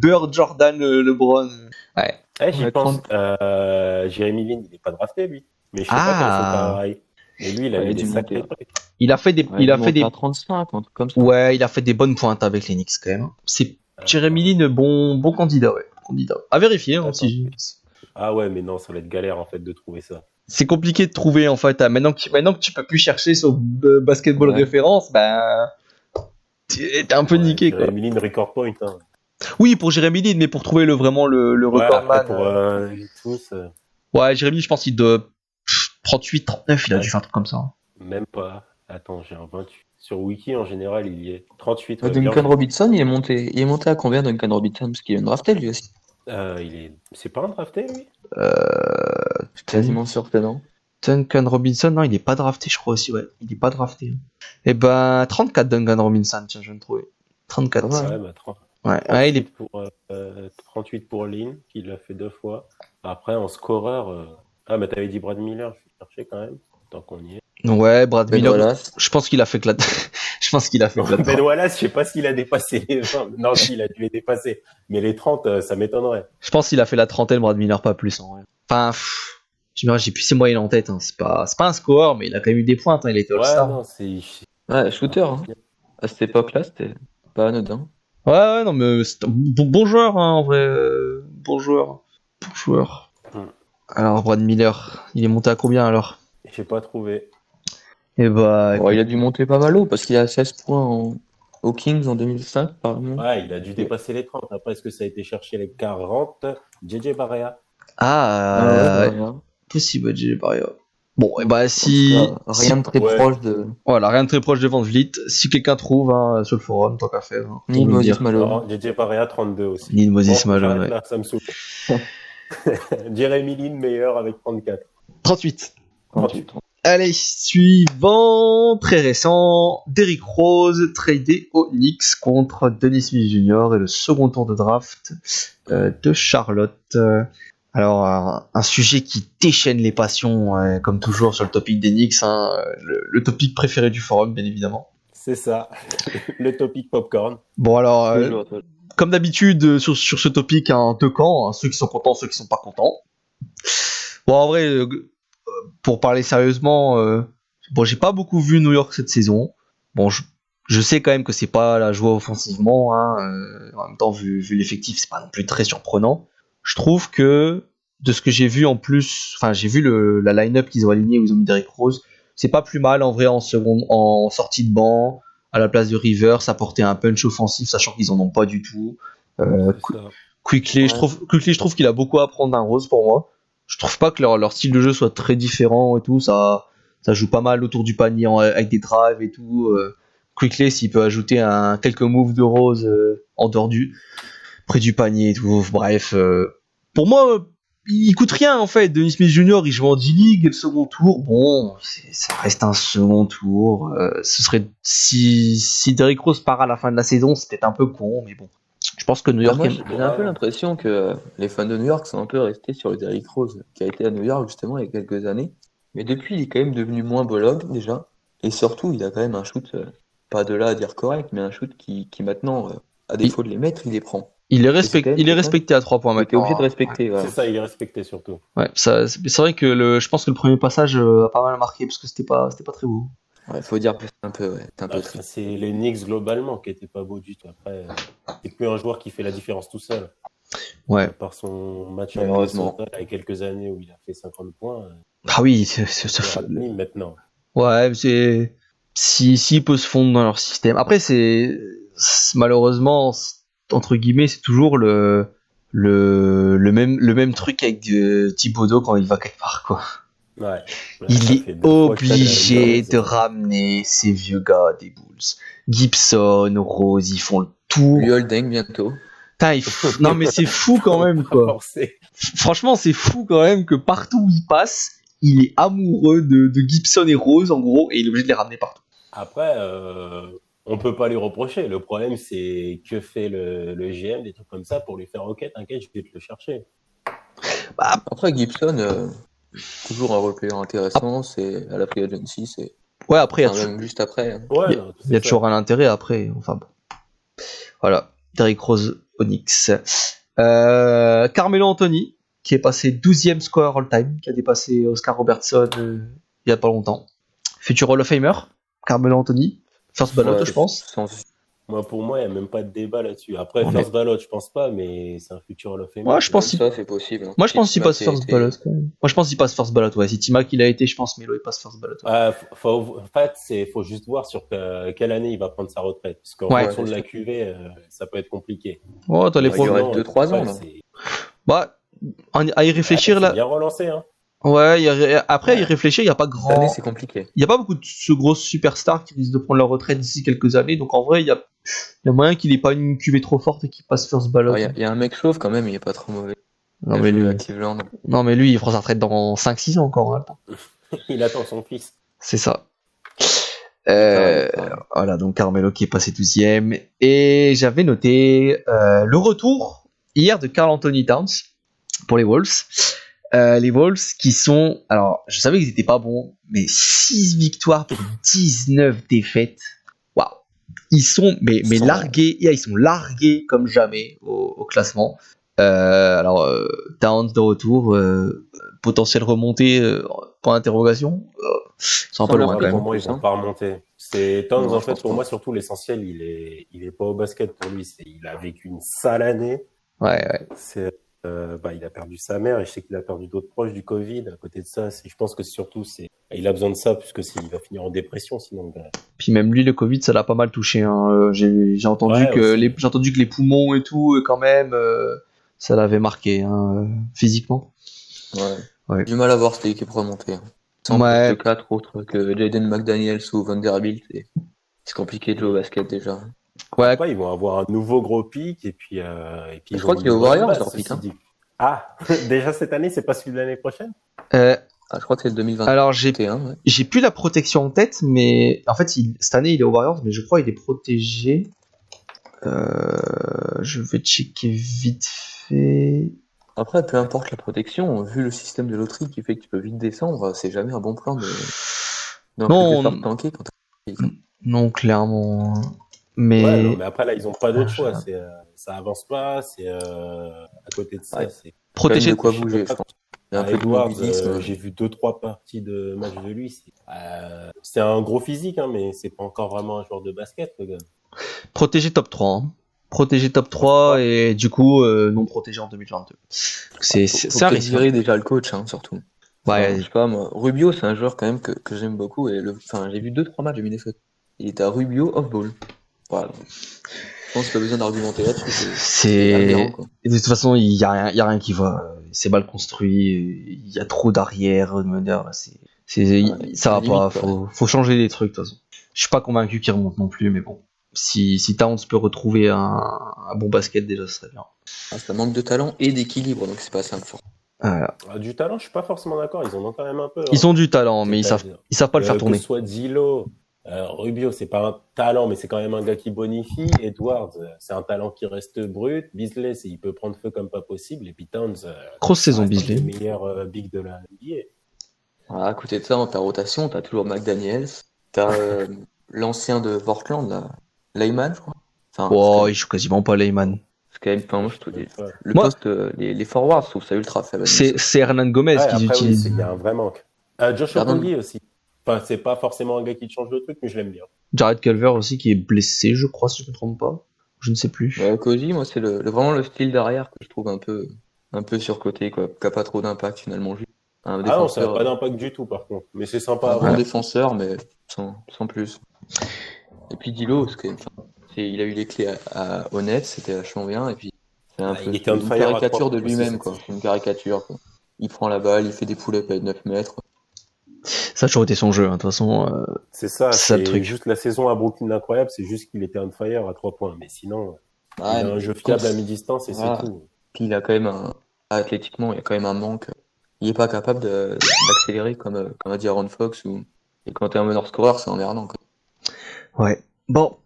Bird, Jordan, LeBron. Ouais. J'y Ouais, pense. Jérémy Lin, il n'est pas drafté, lui. Mais je sais pas quels sont pareils. Mais lui, il a Ouais, mis du des sacrés monté. trucs. Il a fait des, il a fait des, à 35, un truc comme ça. ouais, il a fait des bonnes pointes avec les Knicks quand même. C'est Jeremy Lin, bon candidat, ouais. Candidat. À vérifier, hein, Attends. si. Ah ouais, mais non, ça va être galère en fait de trouver ça. C'est compliqué de trouver en fait. Maintenant que tu peux plus chercher sur basketball Ouais. référence, ben t'es un peu niqué quoi. Jérémy Lin, record point. Hein. Oui, pour Jeremy Lin, mais pour trouver vraiment le Ouais, recordman. après, pour tous, Ouais, Jérémy, je pense qu'il doit 38, 39, il a Ouais. dû faire un truc comme ça. même pas. Attends, j'ai un 28. Sur Wiki, en général, il y est 38. ouais, Duncan bien. Robinson, il est monté à combien, Duncan Robinson? Parce qu'il est drafté, lui aussi. C'est pas un drafté, lui Quasiment sûr que non. Duncan Robinson, non, il est pas drafté, je crois aussi, ouais. Il est pas drafté. Et ben, 34 Duncan Robinson, tiens, je viens de trouver. 34. Ouais. Ouais, bah 30. Ouais, 38 ouais, il est. pour, 38 pour Lin, qui l'a fait 2 fois. Après, en scoreur. Ah, mais t'avais dit Brad Miller, je vais chercher quand même, tant qu'on y est. Ouais, Brad Ben Miller. Wallace. Je pense qu'il a fait que la. Je pense qu'il a fait que la. Ben Wallace, je sais pas s'il a dépassé les 20. Non, s'il a dû les dépasser. Mais les 30, ça m'étonnerait. Je pense qu'il a fait la trentaine, Brad Miller, pas plus en vrai. Enfin, tu verras, j'ai plus ses moyennes en tête. Hein. C'est pas un score, mais il a quand même eu des pointes. Hein. Il était Ouais, All-Star. non, c'est. Ouais, shooter. Hein. À cette époque-là, c'était pas anodin. Ouais, non, mais c'est un bon joueur, hein, en vrai. Bon joueur. Bon joueur. Alors, Brad Miller, il est monté à combien alors? J'ai pas trouvé. Eh bah, Bon, il a dû monter pas mal haut parce qu'il a 16 points aux Kings en 2005, apparemment. Ouais, il a dû dépasser les 30. Après, est-ce que ça a été chercher les 40? JJ Barea. Possible, j'ai Barrio. Bon, et bah, si. En tout cas, rien de très Ouais. proche de Voilà, rien de très proche de Van Vliet. Si quelqu'un trouve hein, sur le forum, tant qu'à faire. Hein, ni pour nous Moses dire. Malone. Non, JJ Barea, 32 aussi. Ni de Moses Bon, Malone, j'arrête ouais. là, ça me saoule. Jeremy Lin, meilleur avec 34. 38. 38. Allez, suivant, très récent, Derrick Rose tradé aux Knicks contre Dennis Smith Jr. et le second tour de draft de Charlotte. Alors, un sujet qui déchaîne les passions, comme toujours sur le topic des Knicks, hein, le topic préféré du forum, bien évidemment. C'est ça. Le topic popcorn. Bon, alors, Toujours. comme d'habitude, sur ce topic, deux camps, hein, ceux qui sont contents, ceux qui sont pas contents. Bon, en vrai, pour parler sérieusement, bon, j'ai pas beaucoup vu New York cette saison. Bon, je sais quand même que c'est pas la joie offensivement. Hein, en même temps, vu l'effectif, c'est pas non plus très surprenant. Je trouve que de ce que j'ai vu en plus, enfin, j'ai vu la line-up qu'ils ont alignée où ils ont mis Derrick Rose. C'est pas plus mal en vrai en sortie de banc à la place de Rivers, apporter un punch offensif, sachant qu'ils en ont pas du tout. C'est ça. Quickly, je trouve qu'il a beaucoup à apprendre d'un Rose pour moi. Je trouve pas que leur style de jeu soit très différent et tout. Ça joue pas mal autour du panier avec des drives et tout. Quickly, s'il peut ajouter quelques moves de Rose en dehors près du panier et tout. Bref, pour moi, il coûte rien en fait. Dennis Smith Jr. il joue en D-League, le second tour. Bon, ça reste un second tour. Ce serait si Derrick Rose part à la fin de la saison, c'est peut-être un peu con, mais bon. Je pense que New York. Moi, j'ai un peu l'impression que les fans de New York sont un peu restés sur le Derrick Rose, qui a été à New York justement il y a quelques années. Mais depuis, il est quand même devenu moins bolog déjà. Et surtout, il a quand même un shoot, pas de là à dire correct, mais un shoot qui maintenant, à défaut de les mettre, il les prend. Il est respecté à 3 points Il était maintenant. obligé de respecter. C'est ça, il est respecté surtout. Ouais, c'est vrai que je pense que le premier passage a pas mal marqué parce que c'était pas très beau. Ouais, faut dire que c'est un peu triste. C'est les Knicks globalement qui étaient pas beaux du tout. Après, c'est plus un joueur qui fait la différence tout seul. Ouais. Par son match Malheureusement. il y a quelques années où il a fait 50 points. Ah oui, Maintenant. Ouais, s'il peut se fondre dans leur système. Après, malheureusement, entre guillemets, c'est toujours le même truc avec Thibodeau quand il va quelque part, quoi. Ouais. Il est obligé de ramener ces vieux gars des Bulls. Gibson, Rose, ils font le tour. Lui Holding bientôt. Putain, non mais c'est fou quand même, quoi. Franchement, c'est fou quand même que partout où il passe, il est amoureux de Gibson et Rose en gros, et il est obligé de les ramener partout. Après, on peut pas lui reprocher. Le problème, c'est que fait le GM, des trucs comme ça, pour lui faire OK, t'inquiète, je vais te le chercher. Bah, Après, Gibson, toujours un replayer intéressant, c'est à la free agency, c'est ouais, après, il y a enfin, toujours, même juste après. Hein. Ouais, il y a- non, il y a c'est toujours ça. un intérêt après. Enfin bon. Voilà. Derrick Rose, Onyx. Carmelo Anthony, qui est passé 12e score all-time, qui a dépassé Oscar Robertson il y a pas longtemps. Futur Hall of Famer, Carmelo Anthony. First ballot, Ouais, je pense. Pour moi, il n'y a même pas de débat là-dessus. Après, Ouais, first ballot, je pense pas, mais c'est un futur Hall of Famer. Ouais, je pense Même ça, c'est possible. Hein. Moi, je Si pense qu'il T-Mac passe a first été- ballot. Quand même. Moi, je pense qu'il passe first ballot. Ouais, si T-Mac il a été, je pense Melo il passe first ballot. Ouais. En fait, faut juste voir sur quelle année il va prendre sa retraite. Parce qu'en Ouais. fonction de Ouais, la c'est QV, ça peut être compliqué. Oh, t'as les Ouais, il lui pro- reste 2-3 ans, là. Bah, à y réfléchir C'est là. bien relancé, hein. Ouais, après, à y Ouais. réfléchir, il n'y a pas Cette année, grand. c'est compliqué. Il n'y a pas beaucoup de ce grosses superstars qui risquent de prendre leur retraite d'ici quelques années. Donc en vrai, il y a moyen qu'il n'ait pas une QV trop forte et qu'il passe first ballot. Il y a un mec chauve quand même, il est pas trop mauvais. Non, Il a mais joué lui, à Cleveland. non, mais lui, il prend sa retraite dans 5-6 ans encore. Hein. Il attend son fils. C'est ça. Pareil. Voilà, donc Carmelo qui est passé 12e. Et j'avais noté le retour hier de Karl Anthony Towns pour les Wolves. Les Wolves qui sont... Alors, je savais qu'ils n'étaient pas bons, mais 6 victoires pour 19 défaites. Waouh. Ils sont largués, ils sont largués comme jamais au classement. Towns de retour, potentiel remontée, point d'interrogation. C'est un peu loin Pour quand même. moi, ils plus, vont hein. pas remonter. C'est Towns, Non, en je fait, pense pour pas. moi, surtout l'essentiel, il est pas au basket pour lui. Il a vécu une sale année. Ouais. Il a perdu sa mère et je sais qu'il a perdu d'autres proches du Covid. À côté de ça, je pense que surtout, il a besoin de ça puisque il va finir en dépression sinon. Puis même lui, le Covid, ça l'a pas mal touché. Hein. J'ai entendu Ouais, que aussi. j'ai entendu que les poumons et tout, quand même, ça l'avait marqué hein, physiquement. Ouais. Du mal à voir cette équipe remonter. Hein. Sans Ouais. poste 4 autres que Jaden McDaniels ou Vanderbilt, c'est compliqué de jouer au basket déjà. Ouais. Après, ils vont avoir un nouveau gros pic et puis Je crois qu'il est aux Warriors, leur pic. Hein. Ah, déjà cette année, c'est pas celui de l'année prochaine? Je crois que c'est le 2021. Alors Ouais. j'ai plus la protection en tête, mais en fait cette année il est aux Warriors, mais je crois qu'il est protégé. Je vais checker vite fait. Après, peu importe la protection, vu le système de loterie qui fait que tu peux vite descendre, c'est jamais un bon plan de Non, faire tanker quand t'as... Non, clairement. Mais Ouais, non, mais après là, ils ont pas d'autre choix. Ça avance pas. À côté de ça, Ouais. c'est protéger de quoi bouger, je pense. Il y a un peu de Edwards, mobilisme. j'ai vu 2-3 parties de match de lui. C'est un gros physique, hein, mais c'est pas encore vraiment un joueur de basket, le gars. protéger top 3. Hein. Protéger top 3 et du coup non protégé en 2022. C'est un risque. virer déjà le coach, hein, surtout. Ouais. Enfin, je sais pas, moi. Rubio, c'est un joueur quand même que j'aime beaucoup. Et j'ai vu 2-3 matchs de Minnesota. Il était à Rubio off-ball. Voilà. Je pense qu'il n'y a pas besoin d'argumenter là-dessus. C'est aberrant, quoi. Et de toute façon, il y a rien qui va. C'est mal construit. Il y a trop d'arrière, de meneur. Ça va limite, pas. quoi. Faut changer des trucs de toute façon. Je suis pas convaincu qu'il remonte non plus, mais bon. Si Towns peut retrouver un bon basket déjà, ce serait bien. Ça manque de talent et d'équilibre, donc c'est pas simple. Voilà. Du talent, je suis pas forcément d'accord. Ils en ont quand même un peu. Hein. Ils ont du talent, mais ils savent pas le faire tourner. Que ce soit Zillow, Rubio, c'est pas un talent, mais c'est quand même un gars qui bonifie. Edwards, c'est un talent qui reste brut. Beasley, il peut prendre feu comme pas possible. Et puis Towns, grosse saison Beasley, Beasley. le meilleur big de la NBA. Voilà, à côté de ça, dans ta rotation, t'as toujours McDaniels, t'as l'ancien de Portland, là, Lyman, je crois. Enfin, Il joue quasiment pas Lehman. c'est quand même, enfin, moi, je trouve le Moi- poste, les forwards, je trouve ça ultra faible. C'est Hernan Gomez Ouais, qu'ils après, oui, utilisent. il y a un vrai manque. Josh Pardon. Okogie aussi. Enfin, c'est pas forcément un gars qui te change le truc, mais je l'aime bien. Jared Culver aussi qui est blessé, je crois, si je me trompe pas. Je ne sais plus. Ouais, Koji, moi, c'est vraiment le style derrière que je trouve un peu surcoté, quoi, qui a pas trop d'impact finalement. Juste un Ah non, ça n'a défenseur, pas d'impact du tout, par contre. Mais c'est sympa à un voir. bon défenseur, mais sans plus. Et puis Dilo, parce que, il a eu les clés à Honnête, c'était vachement bien, et puis c'est un peu il était on une fire à caricature 3 de aussi, lui-même, cette quoi. saison. C'est une caricature, quoi. Il prend la balle, il fait des pull-ups à 9 mètres. Ça a toujours été son jeu, hein. De toute façon. C'est ça, C'est le c'est truc. juste la saison à Brooklyn incroyable, c'est juste qu'il était on fire à 3 points. Mais sinon, il a un jeu fiable à mi-distance et Voilà. c'est tout. Puis il a quand même athlétiquement, il y a quand même un manque. Il est pas capable d'accélérer comme a dit Aaron Fox, et quand t'es un meneur scoreur, c'est emmerdant, quoi. Ouais. Bon,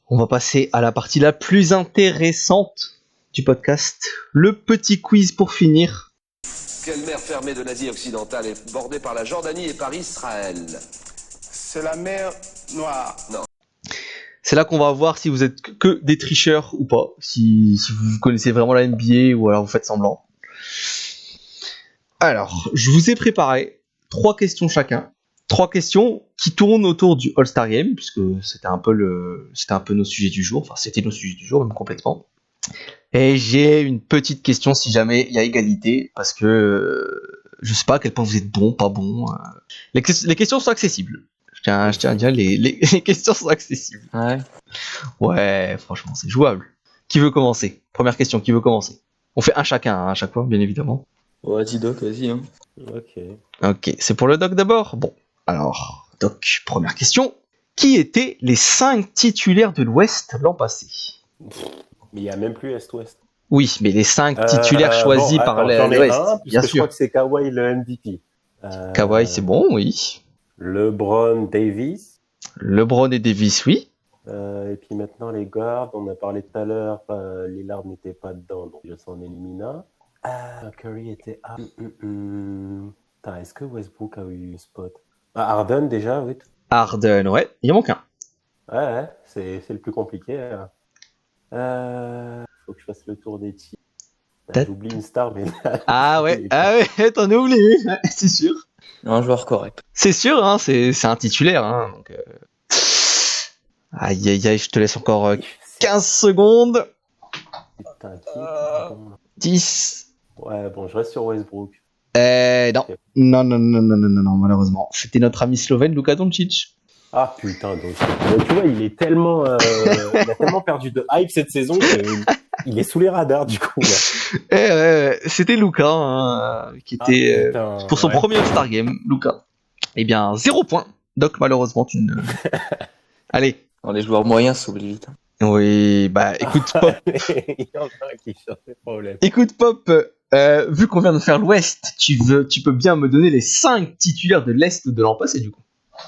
on va passer à la partie la plus intéressante du podcast, le petit quiz pour finir. Quelle mer fermée de l'Asie occidentale est bordée par la Jordanie et par Israël? C'est la mer Noire. Non. C'est là qu'on va voir si vous êtes que des tricheurs ou pas, si vous connaissez vraiment la NBA ou alors vous faites semblant. Alors, je vous ai préparé 3 questions chacun. 3 questions qui tournent autour du All-Star Game, puisque c'était un peu nos sujets du jour, enfin c'était nos sujets du jour même complètement. Et j'ai une petite question si jamais il y a égalité, parce que je sais pas à quel point vous êtes bon, pas bon. Les questions sont accessibles. Je tiens à dire, les questions sont accessibles. Ouais. Ouais, franchement, c'est jouable. Qui veut commencer? Première question, qui veut commencer? On fait un chacun à chaque fois, bien évidemment. Vas-y, Doc, vas-y. Hein. Ok, c'est pour le Doc d'abord. Bon, alors, Doc, première question. Qui étaient les 5 titulaires de l'Ouest l'an passé? Mais il n'y a même plus Est-Ouest. Oui, mais les 5 titulaires choisis par j'en ai l'Ouest, un, bien puisque je sûr. crois que c'est Kawhi le MVP. Kawhi, c'est bon, oui. LeBron Davis. LeBron et Davis, oui. Et puis maintenant, les guards, on a parlé tout à l'heure, Lillard n'était pas dedans, donc je s'en élimina. Curry était... Putain, est-ce que Westbrook a eu un spot? Harden déjà, oui. Harden, ouais, il en manque un. Ouais, c'est le plus compliqué. Faut que je fasse le tour des tirs. J'oublie une star, mais... Ah ouais, t'en as oublié une, ouais, c'est sûr. Un joueur correct. C'est sûr, hein, c'est un titulaire. Hein, donc, Aïe, aïe, aïe, je te laisse encore 15 secondes. Putain, qui est bon, là 10. Ouais, bon, je reste sur Westbrook. Non. Ok. Non, malheureusement. C'était notre ami slovène, Luka Doncic. Ah putain, donc tu vois, il est tellement, il a tellement perdu de hype cette saison qu'il est sous les radars du coup. Là. C'était Luka hein, qui était pour son premier All-Star Game, Luka. Eh bien, 0 point. Donc malheureusement, tu ne. Allez. Alors, les joueurs moyens s'oublient vite. Oui, bah écoute Pop. Il y en a un qui cherche des problèmes. Écoute Pop, vu qu'on vient de faire l'Ouest, tu peux bien me donner les 5 titulaires de l'Est de l'an passé du coup.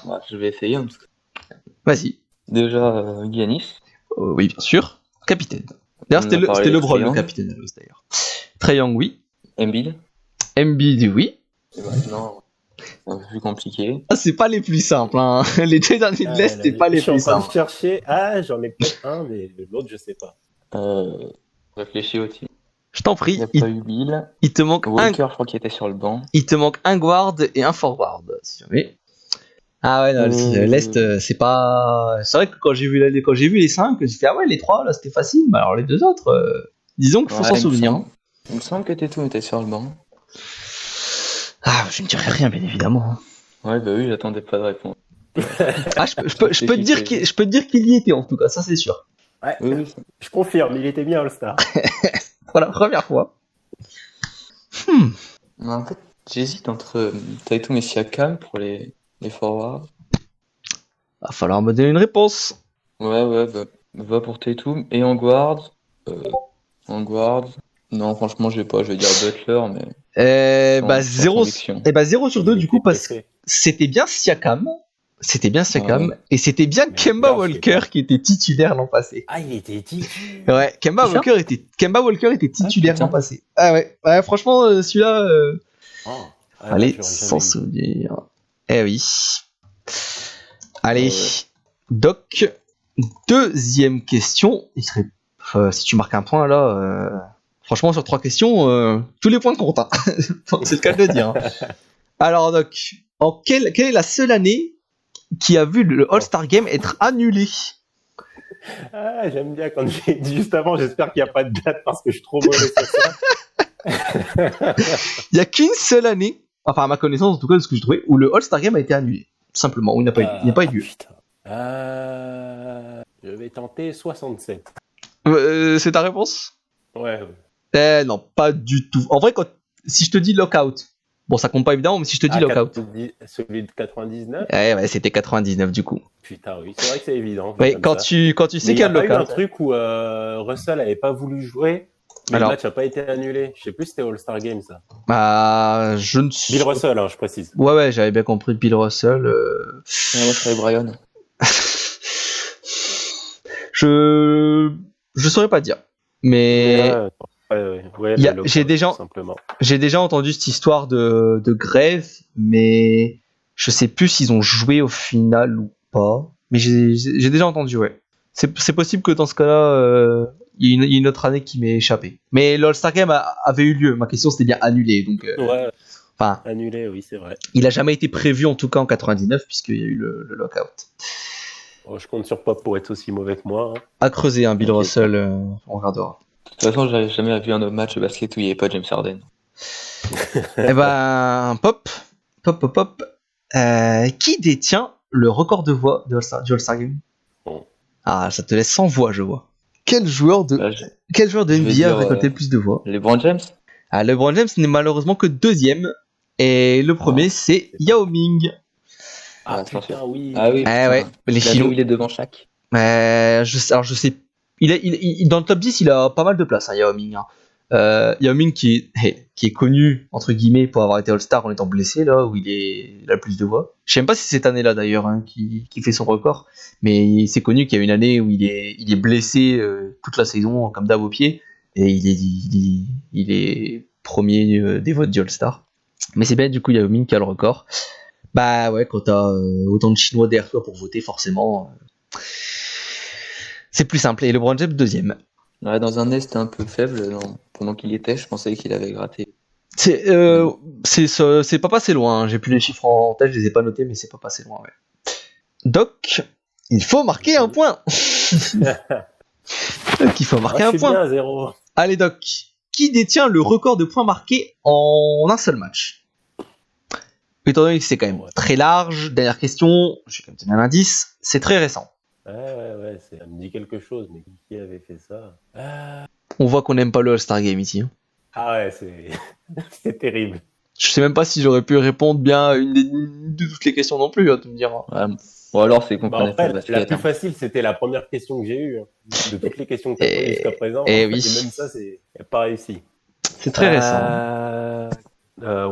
Ouais, je vais essayer. Hein, parce que... Vas-y. Déjà, Giannis. Oui, bien sûr. Capitaine. D'ailleurs, c'était LeBron, le capitaine de l'Ouest d'ailleurs. Trae Young, oui. Embiid. Embiid, oui. Et maintenant, c'est un peu plus compliqué. Ah, c'est pas les plus simples, hein. Les 2 derniers de l'Est, c'est pas les plus simples. Je suis en train simples. de chercher. Ah, j'en ai peut-être un, mais l'autre, je sais pas. Réfléchis aussi. Je t'en prie. Il n'y a pas eu Bill. Il te manque Walker, je crois qu'il était sur le banc. Il te manque un guard et un forward, si jamais. Ah ouais, non, l'Est, c'est pas... C'est vrai que quand j'ai vu les 5, j'ai fait, ah ouais, les 3, là, c'était facile. Mais alors les 2 autres, disons qu'il faut s'en souvenir. Il me semble que Tatum était sur le banc. Ah, je ne dirais rien, bien évidemment. Ouais, bah oui, j'attendais pas de réponse. Ah, je peux te dire qu'il y était, en tout cas, ça c'est sûr. Ouais, oui. Je confirme, il était bien All-Star. Pour la première fois. Mais en fait, j'hésite entre Tatum et Siakam pour les forwards. Va falloir me donner une réponse. Ouais, bah, va pour Tatum. Et en guard, non, franchement, je vais dire Butler, mais... Bah 0 sur 2 du coup, parce que c'était bien Siakam. Et c'était bien Kemba Walker qui était titulaire l'an passé. Ah, il était titulaire. Ouais, Kemba Walker était titulaire l'an passé. Ah ouais, franchement, celui-là... Allez, sans souvenir. Eh oui. Allez, Doc, deuxième question. Il serait, si tu marques un point là, franchement sur 3 questions, tous les points comptent. Hein. C'est le cas de le dire. Hein. Alors Doc, quelle est la seule année qui a vu le All-Star Game être annulé? Ah, j'aime bien quand j'ai dit juste avant, j'espère qu'il n'y a pas de date parce que je suis trop mauvais sur ça. Il n'y a qu'une seule année, enfin à ma connaissance en tout cas de ce que j'ai trouvé, où le All-Star Game a été annulé. Simplement, où il n'y a pas eu lieu. Je vais tenter 67. C'est ta réponse? Ouais. Non, pas du tout. En vrai, si je te dis lockout, bon, ça compte pas évidemment, mais si je te dis lockout. Celui de 99? Ouais, c'était 99 du coup. Putain, oui, c'est vrai que c'est évident. Oui, quand tu sais qu'il y a le lockout. Il y a eu un truc où Russell avait pas voulu jouer. Mais le match n'a pas été annulé. Je sais plus si c'était All-Star Game, ça. Bah, je ne sais. Bill Russell, hein, je précise. Ouais, j'avais bien compris Bill Russell. Ouais, moi, je savais Brian. Je saurais pas dire. Mais Ouais, Il y a- le local, j'ai déjà- tout simplement. j'ai déjà entendu cette histoire de grève, mais je sais plus s'ils ont joué au final ou pas. Mais j'ai déjà entendu, ouais. C'est possible que dans ce cas-là, il y ait une autre année qui m'ait échappé. Mais l'All-Star Game avait eu lieu. Ma question c'était bien annulé. Donc, Ouais, enfin, annulé, oui, c'est vrai. il a jamais été prévu en tout cas en 99 puisqu'il y a eu le lockout. Oh, je compte sur Pop pour être aussi mauvais que moi. Hein. À creuser, Bill Ok. Russell, on regardera. De toute façon, j'avais jamais vu un autre match de basket où il n'y avait pas James Harden. Eh ben, pop. Qui détient le record de voix du All-Star Game? Bon. Ah, ça te laisse sans voix, je vois. Quel joueur de Là, je NBA vais a dire, récolté le plus de voix? LeBron James. Ah, LeBron James n'est malheureusement que deuxième. Et le premier, c'est Yao Ming. Ah, attention. putain, oui. Ah oui, Eh putain. ouais, les Là, Chinois. il est devant chaque. Alors je sais. Dans le top 10, il a pas mal de place, hein, Yao Ming. Hein. Yao Ming qui est connu, entre guillemets, pour avoir été All-Star en étant blessé, là, où il a le plus de voix. Je sais même pas si c'est cette année-là, d'ailleurs, hein, qui fait son record. Mais c'est connu qu'il y a une année où il est blessé toute la saison, comme d'hab au pied. Et il est premier des votes du All-Star. Mais c'est bien, du coup, Yao Ming qui a le record. Bah ouais, quand t'as autant de Chinois derrière toi pour voter, forcément, c'est plus simple. Et LeBron James, deuxième. Ouais, dans un nez, c'était un peu faible. Non. Pendant qu'il y était, je pensais qu'il avait gratté. C'est pas passé loin, hein. J'ai plus les chiffres en tête, je les ai pas notés, mais c'est pas passé loin, ouais. Doc, il faut marquer un point. Doc, il faut marquer un je suis point. bien à 0. Allez, Doc, qui détient le record de points marqués en un seul match? Étant donné que c'est quand même très large, dernière question, je vais quand même te donner un indice, c'est très récent. Ouais, ça me dit quelque chose, mais qui avait fait ça? On voit qu'on n'aime pas le All-Star Game ici. Hein. Ah ouais, c'est terrible. Je sais même pas si j'aurais pu répondre bien à une de toutes les questions non plus, hein, tu me diras. Ouais. Ou alors, c'est qu'on Bah, connaît en pas fait, le la basket. plus Hein. facile, c'était la première question que j'ai eue. Hein. De toutes les questions que tu as posées jusqu'à présent, et en fait, oui. et même ça, c'est pas réussi. C'est très récent.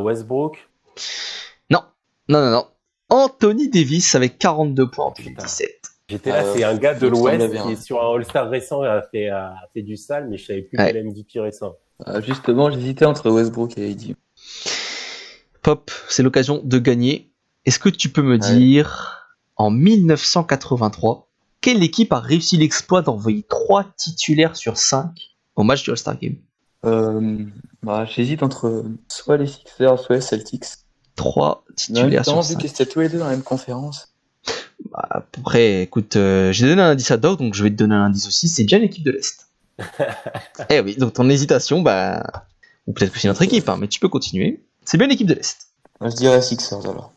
Westbrook. Non. Anthony Davis avec 42 points en 2017. J'étais là, c'est un gars de il me semblait l'Ouest bien. qui est sur un All-Star récent et a fait du sale, mais je savais plus Ouais. quel MVP récent. Justement, j'hésitais entre Westbrook et AD. Pop, c'est l'occasion de gagner. Est-ce que tu peux me dire, en 1983, quelle équipe a réussi l'exploit d'envoyer 3 titulaires sur 5 au match du All-Star Game? J'hésite entre soit les Sixers, soit les Celtics. 3 Mais titulaires sur vu 5. qu'ils étaient tous les deux dans la même conférence. Après, écoute, j'ai donné un indice à Doc, donc je vais te donner un indice aussi, c'est bien l'équipe de l'Est. Eh oui, donc ton hésitation, ou peut-être que c'est notre équipe, hein, mais tu peux continuer. C'est bien l'équipe de l'Est. Moi, je dirais Sixers alors.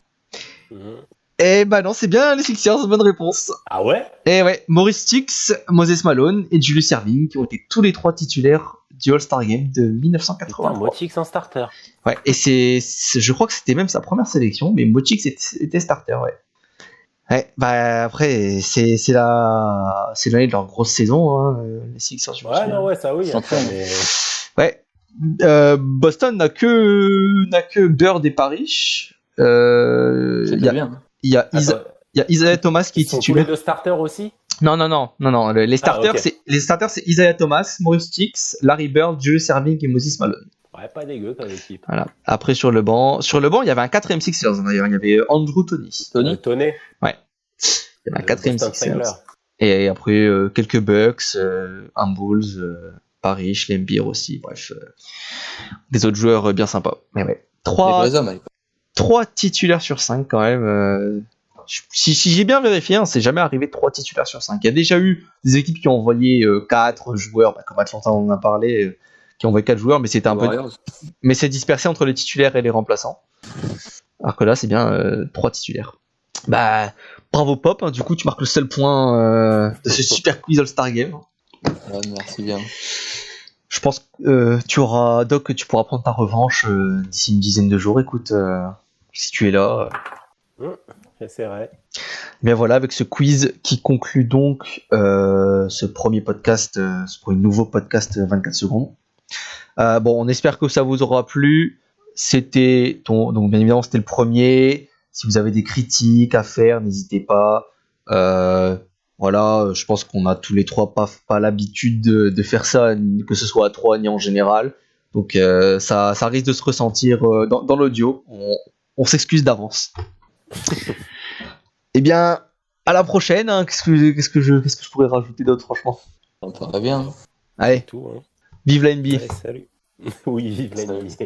Eh non, c'est bien les Sixers, bonne réponse. Ah ouais? Eh ouais, Maurice Stix, Moses Malone et Julius Erving qui ont été tous les 3 titulaires du All-Star Game de 1983. Putain, Mochix en starter. Ouais, et je crois que c'était même sa première sélection, mais Mochix était starter, ouais. Ouais, après, c'est l'année de leur grosse saison, hein, les Sixers. Je me souviens. Ouais, ça oui. Après, mais... Ouais. Boston n'a que Bird et Parrish. C'est Il y a, bien. il y a Attends, Isaiah Thomas qui ils est sont tous les titulaire. deux starters aussi? Non. Les starters, ok. c'est Isaiah Thomas, Maurice Stix, Larry Bird, Julius Erving et Moses Malone. Ouais, pas dégueu comme équipe. Voilà. Après sur le banc, il y avait un 4ème Sixers d'ailleurs. Il y avait Andrew Tony. Tony? Il y avait un 4ème Boston Sixers. Strangler. Et après quelques Bucks, un Bulls, Parrish, Lembeer aussi. Bref, des autres joueurs bien sympas. Mais ouais. Les vrais hommes à l'époque. 3 titulaires sur 5 quand même. Si j'ai bien vérifié, c'est jamais arrivé 3 titulaires sur 5. Il y a déjà eu des équipes qui ont envoyé 4 joueurs, comme Atlanta on en a parlé, qui ont envoyé 4 joueurs, mais c'était un peu. Mais c'est dispersé entre les titulaires et les remplaçants. Alors que là, c'est bien 3 titulaires. Bravo Pop, hein, du coup tu marques le seul point de ce super quiz All-Star Game. Ouais, merci bien. Je pense que tu pourras prendre ta revanche d'ici une dizaine de jours. Écoute, si tu es là. J'essaierai. Bien voilà, avec ce quiz qui conclut donc ce premier podcast, ce premier nouveau podcast 24 secondes. On espère que ça vous aura plu. Donc bien évidemment c'était le premier. Si vous avez des critiques à faire, n'hésitez pas. Voilà, je pense qu'on a tous les trois pas l'habitude de faire ça, que ce soit à trois ni en général. Donc ça risque de se ressentir dans l'audio. On s'excuse d'avance. Eh bien, à la prochaine. Hein. Qu'est-ce que je pourrais rajouter d'autre, franchement? Ça me paraît bien. Allez, Tout, hein. vive la NBA. Ouais, salut. Oui, vive la Salut. NBA.